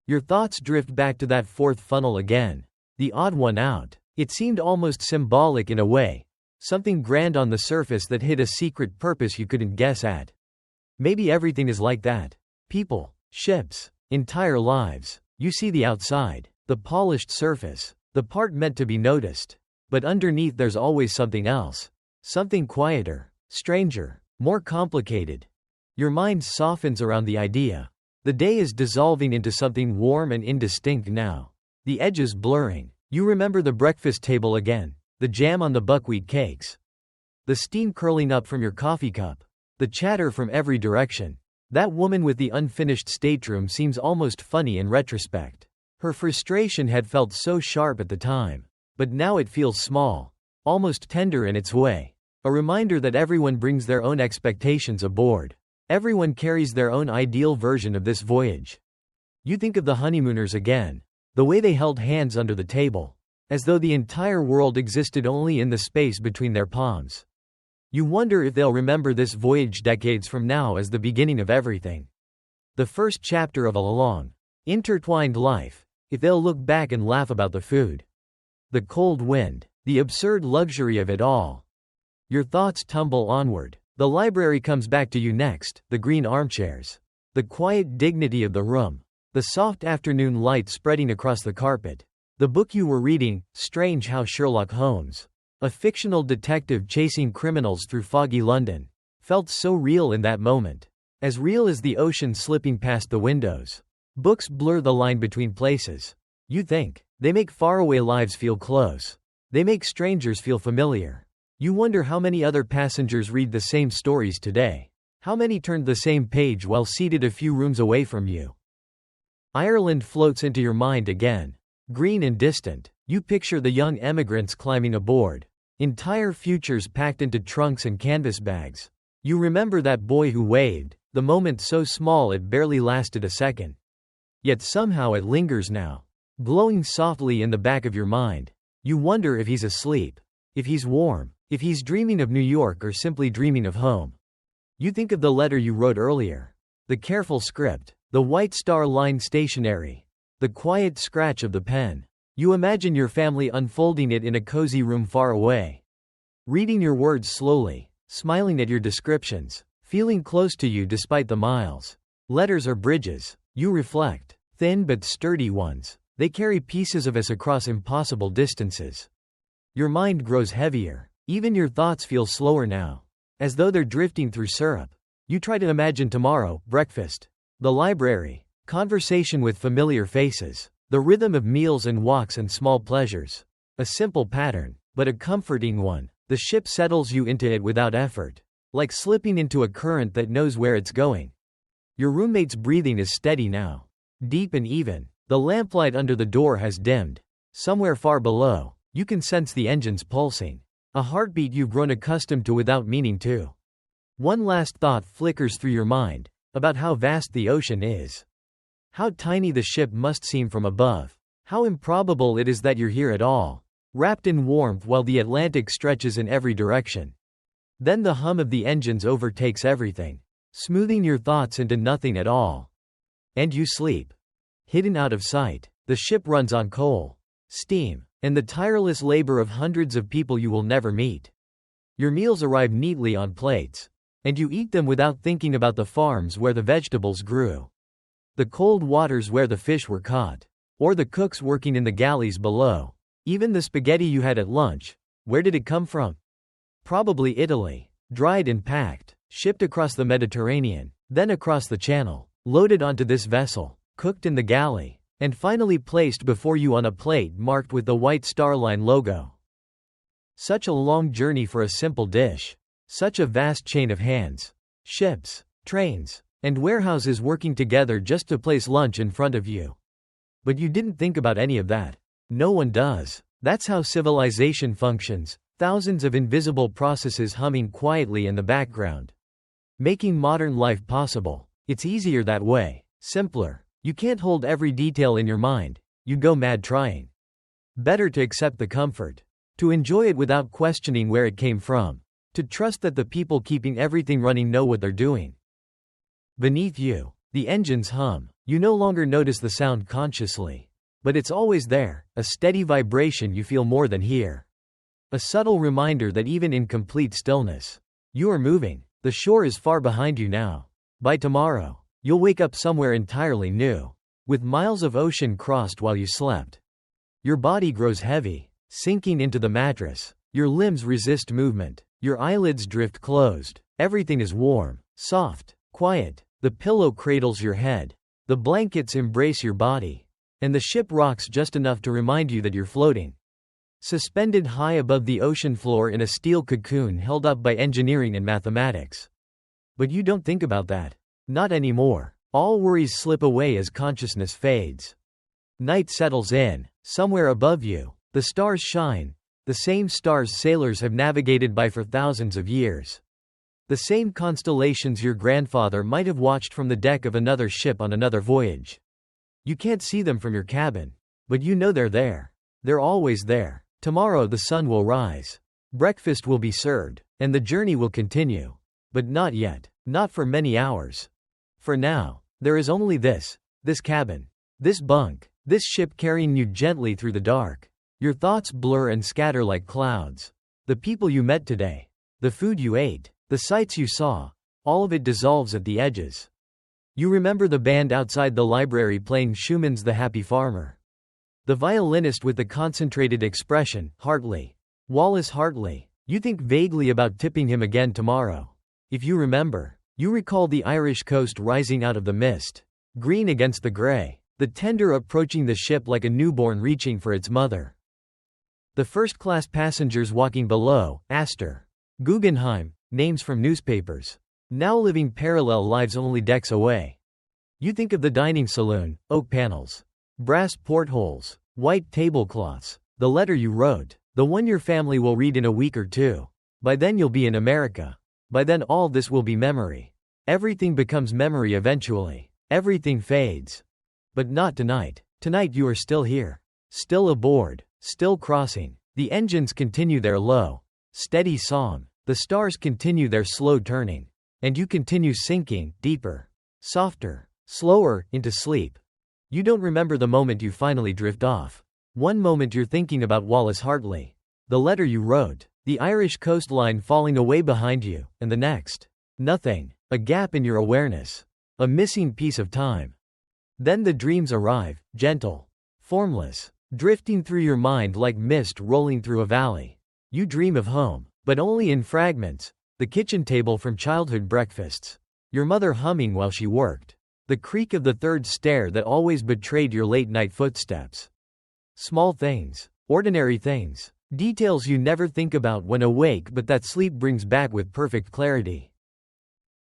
Your thoughts drift back to that fourth funnel again. The odd one out. It seemed almost symbolic in a way. Something grand on the surface that hid a secret purpose you couldn't guess at. Maybe everything is like that. People, ships, entire lives. You see the outside, the polished surface, the part meant to be noticed. But underneath there's always something else. Something quieter, stranger, more complicated. Your mind softens around the idea. The day is dissolving into something warm and indistinct now. The edges blurring. You remember the breakfast table again. The jam on the buckwheat cakes. The steam curling up from your coffee cup. The chatter from every direction. That woman with the unfinished stateroom seems almost funny in retrospect. Her frustration had felt so sharp at the time. But now it feels small. Almost tender in its way. A reminder that everyone brings their own expectations aboard. Everyone carries their own ideal version of this voyage. You think of the honeymooners again. The way they held hands under the table. As though the entire world existed only in the space between their palms. You wonder if they'll remember this voyage decades from now as the beginning of everything. The first chapter of a long, intertwined life. If they'll look back and laugh about the food. The cold wind. The absurd luxury of it all. Your thoughts tumble onward. The library comes back to you next, the green armchairs. The quiet dignity of the room. The soft afternoon light spreading across the carpet. The book you were reading, strange how Sherlock Holmes, a fictional detective chasing criminals through foggy London, felt so real in that moment. As real as the ocean slipping past the windows. Books blur the line between places. You think, they make faraway lives feel close. They make strangers feel familiar. You wonder how many other passengers read the same stories today. How many turned the same page while seated a few rooms away from you. Ireland floats into your mind again. Green and distant, you picture the young emigrants climbing aboard. Entire futures packed into trunks and canvas bags. You remember that boy who waved, the moment so small it barely lasted a second. Yet somehow it lingers now. Glowing softly in the back of your mind. You wonder if he's asleep. If he's warm. If he's dreaming of New York or simply dreaming of home. You think of the letter you wrote earlier. The careful script. The white star-lined stationery. The quiet scratch of the pen. You imagine your family unfolding it in a cozy room far away. Reading your words slowly. Smiling at your descriptions. Feeling close to you despite the miles. Letters are bridges. You reflect. Thin but sturdy ones. They carry pieces of us across impossible distances. Your mind grows heavier. Even your thoughts feel slower now. As though they're drifting through syrup. You try to imagine tomorrow, breakfast. The library. Conversation with familiar faces. The rhythm of meals and walks and small pleasures. A simple pattern, but a comforting one. The ship settles you into it without effort. Like slipping into a current that knows where it's going. Your roommate's breathing is steady now. Deep and even. The lamplight under the door has dimmed. Somewhere far below, you can sense the engines pulsing. A heartbeat you've grown accustomed to without meaning to. One last thought flickers through your mind, about how vast the ocean is. How tiny the ship must seem from above. How improbable it is that you're here at all. Wrapped in warmth while the Atlantic stretches in every direction. Then the hum of the engines overtakes everything, smoothing your thoughts into nothing at all. And you sleep. Hidden out of sight, the ship runs on coal, steam, and the tireless labor of hundreds of people you will never meet. Your meals arrive neatly on plates, and you eat them without thinking about the farms where the vegetables grew. The cold waters where the fish were caught, or the cooks working in the galleys below. Even the spaghetti you had at lunch, where did it come from? Probably Italy, dried and packed, shipped across the Mediterranean, then across the Channel, loaded onto this vessel, cooked in the galley, and finally placed before you on a plate marked with the white Star Line logo. Such a long journey for a simple dish. Such a vast chain of hands, ships, trains, and warehouses working together just to place lunch in front of you. But you didn't think about any of that. No one does. That's how civilization functions, thousands of invisible processes humming quietly in the background, making modern life possible. It's easier that way, simpler. You can't hold every detail in your mind, you go mad trying. Better to accept the comfort, to enjoy it without questioning where it came from, to trust that the people keeping everything running know what they're doing. Beneath you, the engines hum. You no longer notice the sound consciously, but it's always there, a steady vibration you feel more than hear. A subtle reminder that even in complete stillness, you are moving. The shore is far behind you now. By tomorrow, you'll wake up somewhere entirely new, with miles of ocean crossed while you slept. Your body grows heavy, sinking into the mattress. Your limbs resist movement. Your eyelids drift closed. Everything is warm, soft, quiet. The pillow cradles your head. The blankets embrace your body. And the ship rocks just enough to remind you that you're floating, suspended high above the ocean floor in a steel cocoon held up by engineering and mathematics. But you don't think about that. Not anymore. All worries slip away as consciousness fades. Night settles in. Somewhere above you, the stars shine. The same stars sailors have navigated by for thousands of years. The same constellations your grandfather might have watched from the deck of another ship on another voyage. You can't see them from your cabin, but you know they're there. They're always there. Tomorrow the sun will rise. Breakfast will be served, and the journey will continue. But not yet. Not for many hours. For now, there is only this cabin, this bunk, this ship carrying you gently through the dark. Your thoughts blur and scatter like clouds. The people you met today, the food you ate, the sights you saw, all of it dissolves at the edges. You remember the band outside the library playing Schumann's The Happy Farmer. The violinist with the concentrated expression, Hartley. Wallace Hartley. You think vaguely about tipping him again tomorrow. If you remember, you recall the Irish coast rising out of the mist, green against the gray, the tender approaching the ship like a newborn reaching for its mother. The first-class passengers walking below, Astor, Guggenheim, names from newspapers, now living parallel lives only decks away. You think of the dining saloon, oak panels, brass portholes, white tablecloths, the letter you wrote, the one your family will read in a week or two. By then you'll be in America. By then all this will be memory. Everything becomes memory eventually. Everything fades. But not tonight. Tonight you are still here. Still aboard. Still crossing. The engines continue their low, steady song. The stars continue their slow turning. And you continue sinking, deeper, softer, slower, into sleep. You don't remember the moment you finally drift off. One moment you're thinking about Wallace Hartley, the letter you wrote, the Irish coastline falling away behind you, and the next, nothing, a gap in your awareness, a missing piece of time. Then the dreams arrive, gentle, formless, drifting through your mind like mist rolling through a valley. You dream of home, but only in fragments. The kitchen table from childhood breakfasts, your mother humming while she worked, the creak of the third stair that always betrayed your late-night footsteps. Small things, ordinary things, details you never think about when awake but that sleep brings back with perfect clarity.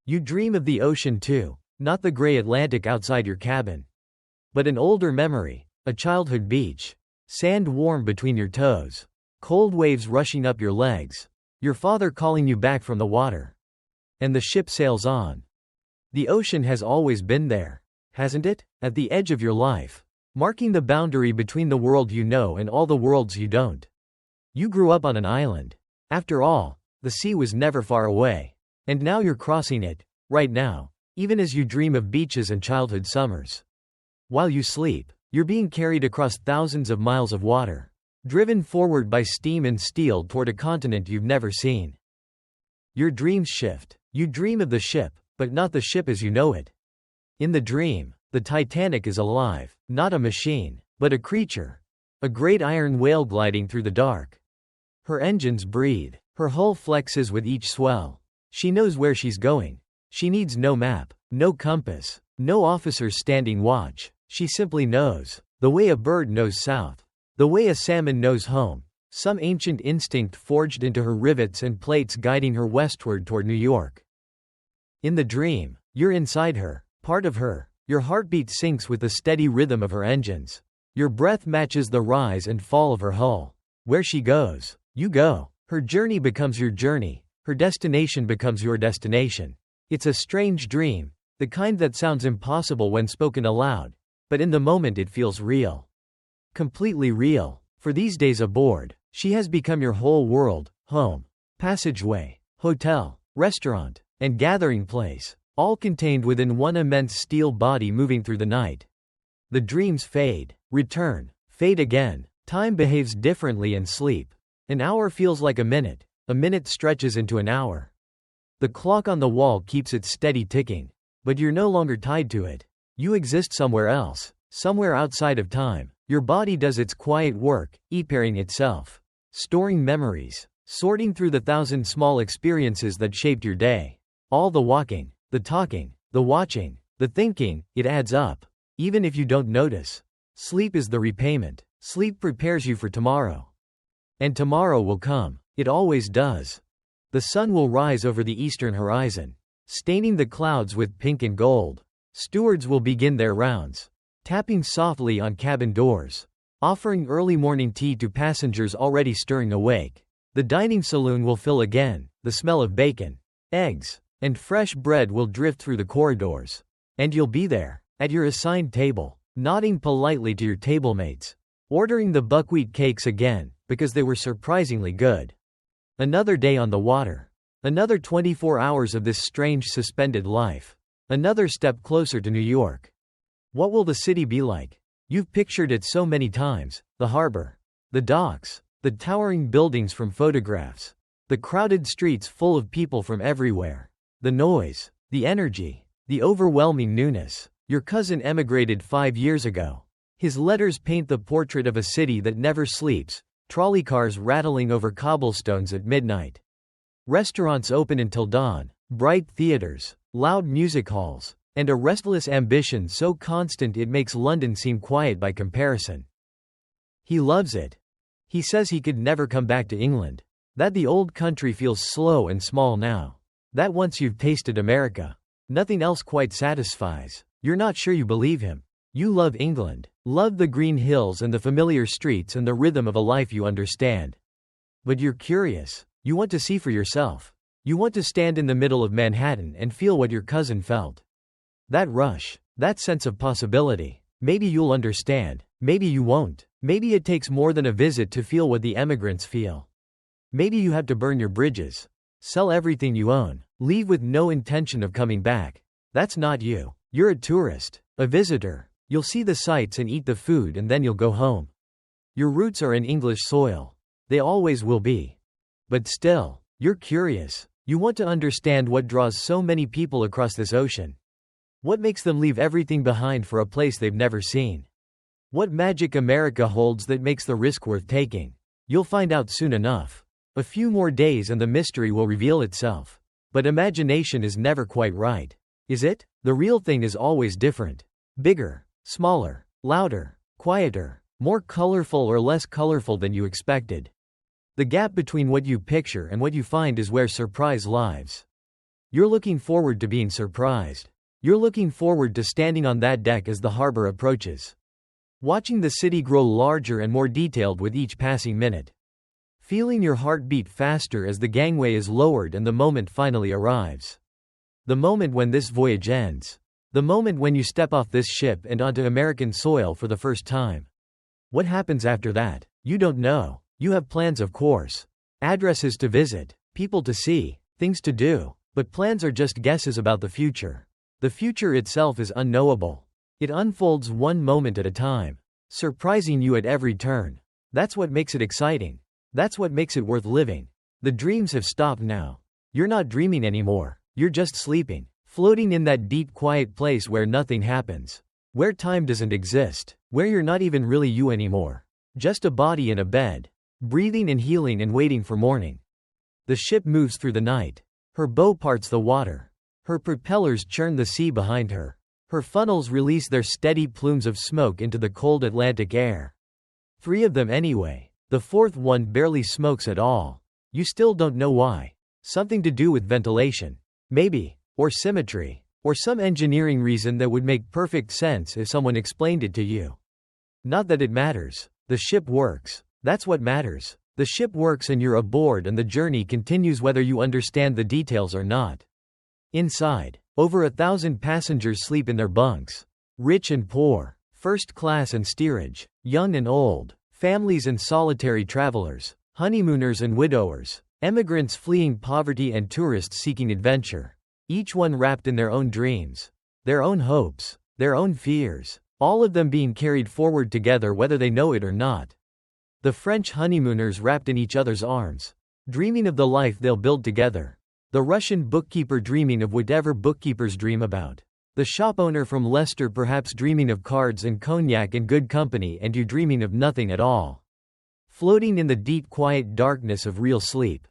You dream of the ocean too, not the gray Atlantic outside your cabin, but an older memory, a childhood beach, sand warm between your toes, cold waves rushing up your legs. Your father calling you back from the water. And the ship sails on. The ocean has always been there, hasn't it? At the edge of your life, marking the boundary between the world you know and all the worlds you don't. You grew up on an island. After all, the sea was never far away. And now you're crossing it, right now, even as you dream of beaches and childhood summers. While you sleep, you're being carried across thousands of miles of water, driven forward by steam and steel toward a continent you've never seen. Your dreams shift. You dream of the ship, but not the ship as you know it. In the dream, the Titanic is alive, not a machine, but a creature. A great iron whale gliding through the dark. Her engines breathe. Her hull flexes with each swell. She knows where she's going. She needs no map, no compass, no officers standing watch. She simply knows. The way a bird knows south. The way a salmon knows home. Some ancient instinct forged into her rivets and plates guiding her westward toward New York. In the dream, you're inside her, part of her. Your heartbeat syncs with the steady rhythm of her engines. Your breath matches the rise and fall of her hull. Where she goes, you go. Her journey becomes your journey. Her destination becomes your destination. It's a strange dream, the kind that sounds impossible when spoken aloud, but in the moment it feels real. Completely real. For these days aboard, she has become your whole world, home, passageway, hotel, restaurant, and gathering place, all contained within one immense steel body moving through the night. The dreams fade, return, fade again. Time behaves differently in sleep. An hour feels like a minute stretches into an hour. The clock on the wall keeps its steady ticking, but you're no longer tied to it. You exist somewhere else, somewhere outside of time. Your body does its quiet work, preparing itself, storing memories, sorting through the thousand small experiences that shaped your day. All the walking, the talking, the watching, the thinking, it adds up, even if you don't notice. Sleep is the repayment. Sleep prepares you for tomorrow. And tomorrow will come. It always does. The sun will rise over the eastern horizon, staining the clouds with pink and gold. Stewards will begin their rounds, tapping softly on cabin doors, offering early morning tea to passengers already stirring awake. The dining saloon will fill again. The smell of bacon, eggs, and fresh bread will drift through the corridors. And you'll be there, at your assigned table, nodding politely to your tablemates, ordering the buckwheat cakes again, because they were surprisingly good. Another day on the water. Another 24 hours of this strange suspended life. Another step closer to New York. What will the city be like? You've pictured it so many times. The harbor. The docks. The towering buildings from photographs. The crowded streets full of people from everywhere. The noise. The energy. The overwhelming newness. Your cousin emigrated 5 years ago. His letters paint the portrait of a city that never sleeps. Trolley cars rattling over cobblestones at midnight. Restaurants open until dawn. Bright theaters. Loud music halls. And a restless ambition so constant it makes London seem quiet by comparison. He loves it. He says he could never come back to England. That the old country feels slow and small now. That once you've tasted America, nothing else quite satisfies. You're not sure you believe him. You love England. Love the green hills and the familiar streets and the rhythm of a life you understand. But you're curious. You want to see for yourself. You want to stand in the middle of Manhattan and feel what your cousin felt. That rush. That sense of possibility. Maybe you'll understand. Maybe you won't. Maybe it takes more than a visit to feel what the emigrants feel. Maybe you have to burn your bridges. Sell everything you own. Leave with no intention of coming back. That's not you. You're a tourist. A visitor. You'll see the sights and eat the food and then you'll go home. Your roots are in English soil. They always will be. But still, you're curious. You want to understand what draws so many people across this ocean. What makes them leave everything behind for a place they've never seen? What magic America holds that makes the risk worth taking? You'll find out soon enough. A few more days and the mystery will reveal itself. But imagination is never quite right. Is it? The real thing is always different. Bigger, smaller, louder, quieter, more colorful or less colorful than you expected. The gap between what you picture and what you find is where surprise lives. You're looking forward to being surprised. You're looking forward to standing on that deck as the harbor approaches. Watching the city grow larger and more detailed with each passing minute. Feeling your heart beat faster as the gangway is lowered and the moment finally arrives. The moment when this voyage ends. The moment when you step off this ship and onto American soil for the first time. What happens after that? You don't know. You have plans, of course. Addresses to visit, people to see, things to do. But plans are just guesses about the future. The future itself is unknowable. It unfolds one moment at a time, surprising you at every turn. That's what makes it exciting. That's what makes it worth living. The dreams have stopped now. You're not dreaming anymore. You're just sleeping, floating in that deep, quiet place where nothing happens. Where time doesn't exist. Where you're not even really you anymore. Just a body in a bed, breathing and healing and waiting for morning. The ship moves through the night. Her bow parts the water. Her propellers churn the sea behind her. Her funnels release their steady plumes of smoke into the cold Atlantic air. 3 of them anyway. The 4th one barely smokes at all. You still don't know why. Something to do with ventilation. Maybe. Or symmetry. Or some engineering reason that would make perfect sense if someone explained it to you. Not that it matters. The ship works. That's what matters. The ship works and you're aboard and the journey continues whether you understand the details or not. Inside, over 1,000 passengers sleep in their bunks. Rich and poor, first class and steerage, young and old, families and solitary travelers, honeymooners and widowers, emigrants fleeing poverty and tourists seeking adventure. Each one wrapped in their own dreams, their own hopes, their own fears, all of them being carried forward together whether they know it or not. The French honeymooners wrapped in each other's arms, dreaming of the life they'll build together. The Russian bookkeeper dreaming of whatever bookkeepers dream about. The shop owner from Leicester perhaps dreaming of cards and cognac and good company, and you dreaming of nothing at all. Floating in the deep quiet darkness of real sleep.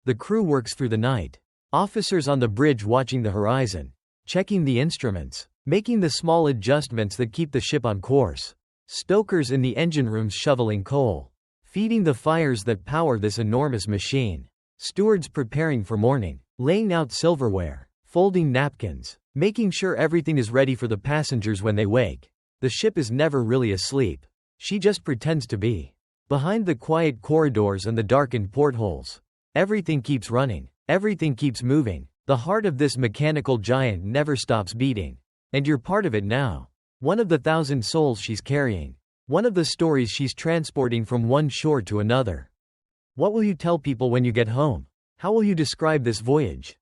The crew works through the night. Officers on the bridge watching the horizon, checking the instruments, making the small adjustments that keep the ship on course. Stokers in the engine rooms shoveling coal, feeding the fires that power this enormous machine. Stewards preparing for morning, laying out silverware, folding napkins, making sure everything is ready for the passengers when they wake. The ship is never really asleep. She just pretends to be. Behind the quiet corridors and the darkened portholes, everything keeps running, everything keeps moving. The heart of this mechanical giant never stops beating. And you're part of it now. One of the 1,000 souls she's carrying. One of the stories she's transporting from one shore to another. What will you tell people when you get home? How will you describe this voyage?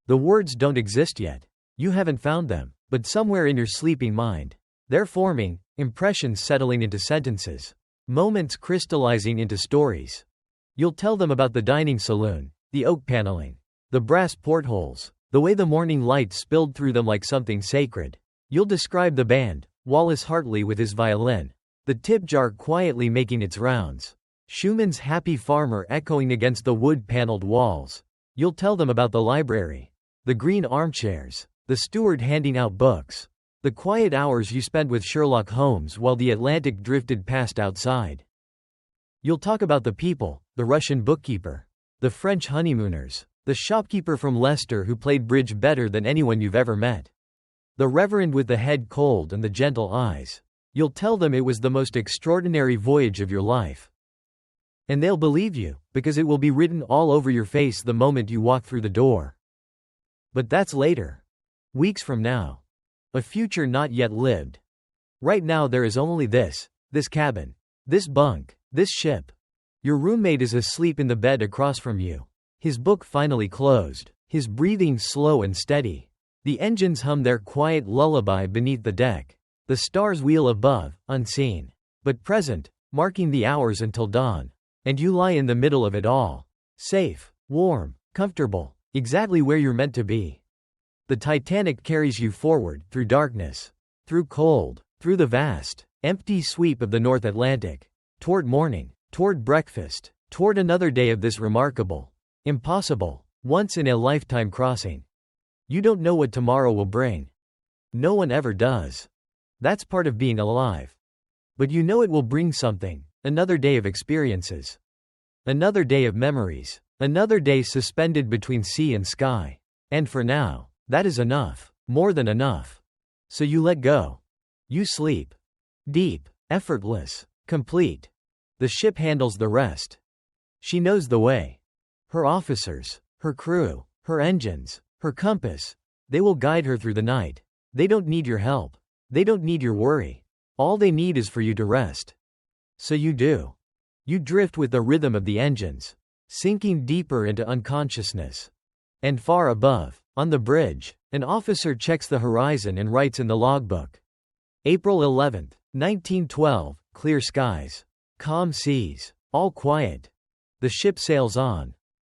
The words don't exist yet. You haven't found them, but somewhere in your sleeping mind, they're forming, impressions settling into sentences, moments crystallizing into stories. You'll tell them about the dining saloon, the oak paneling, the brass portholes, the way the morning light spilled through them like something sacred. You'll describe the band, Wallace Hartley with his violin, the tip jar quietly making its rounds, Schumann's Happy Farmer echoing against the wood-paneled walls. You'll tell them about the library, the green armchairs, the steward handing out books, the quiet hours you spent with Sherlock Holmes while the Atlantic drifted past outside. You'll talk about the people, the Russian bookkeeper, the French honeymooners, the shopkeeper from Leicester who played bridge better than anyone you've ever met, the reverend with the head cold and the gentle eyes. You'll tell them it was the most extraordinary voyage of your life. And they'll believe you, because it will be written all over your face the moment you walk through the door. But that's later. Weeks from now. A future not yet lived. Right now there is only this cabin, this bunk, this ship. Your roommate is asleep in the bed across from you. His book finally closed, his breathing slow and steady. The engines hum their quiet lullaby beneath the deck. The stars wheel above, unseen, but present, marking the hours until dawn. And you lie in the middle of it all. Safe, warm, comfortable, exactly where you're meant to be. The Titanic carries you forward, through darkness, through cold, through the vast, empty sweep of the North Atlantic, toward morning, toward breakfast, toward another day of this remarkable, impossible, once-in-a-lifetime crossing. You don't know what tomorrow will bring. No one ever does. That's part of being alive. But you know it will bring something, another day of experiences. Another day of memories. Another day suspended between sea and sky. And for now, that is enough, more than enough. So you let go. You sleep. Deep, effortless, complete. The ship handles the rest. She knows the way. Her officers, her crew, her engines, her compass, they will guide her through the night. They don't need your help. They don't need your worry. All they need is for you to rest. So you do. You drift with the rhythm of the engines, sinking deeper into unconsciousness. And far above, on the bridge, an officer checks the horizon and writes in the logbook. April 11, 1912, clear skies, calm seas, all quiet. The ship sails on.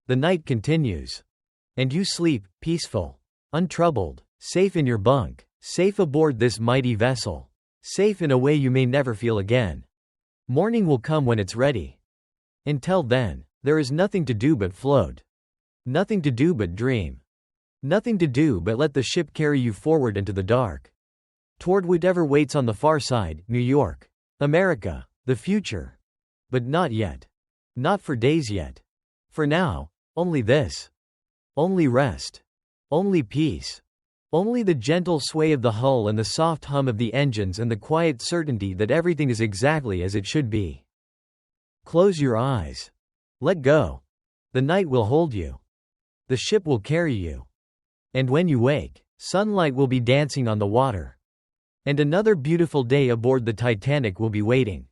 The night continues. And you sleep, peaceful, untroubled, safe in your bunk, safe aboard this mighty vessel, safe in a way you may never feel again. Morning will come when it's ready. Until then, there is nothing to do but float. Nothing to do but dream. Nothing to do but let the ship carry you forward into the dark. Toward whatever waits on the far side, New York. America. The future. But not yet. Not for days yet. For now, only this. Only rest. Only peace. Only the gentle sway of the hull and the soft hum of the engines and the quiet certainty that everything is exactly as it should be. Close your eyes. Let go. The night will hold you. The ship will carry you. And when you wake, sunlight will be dancing on the water. And another beautiful day aboard the Titanic will be waiting.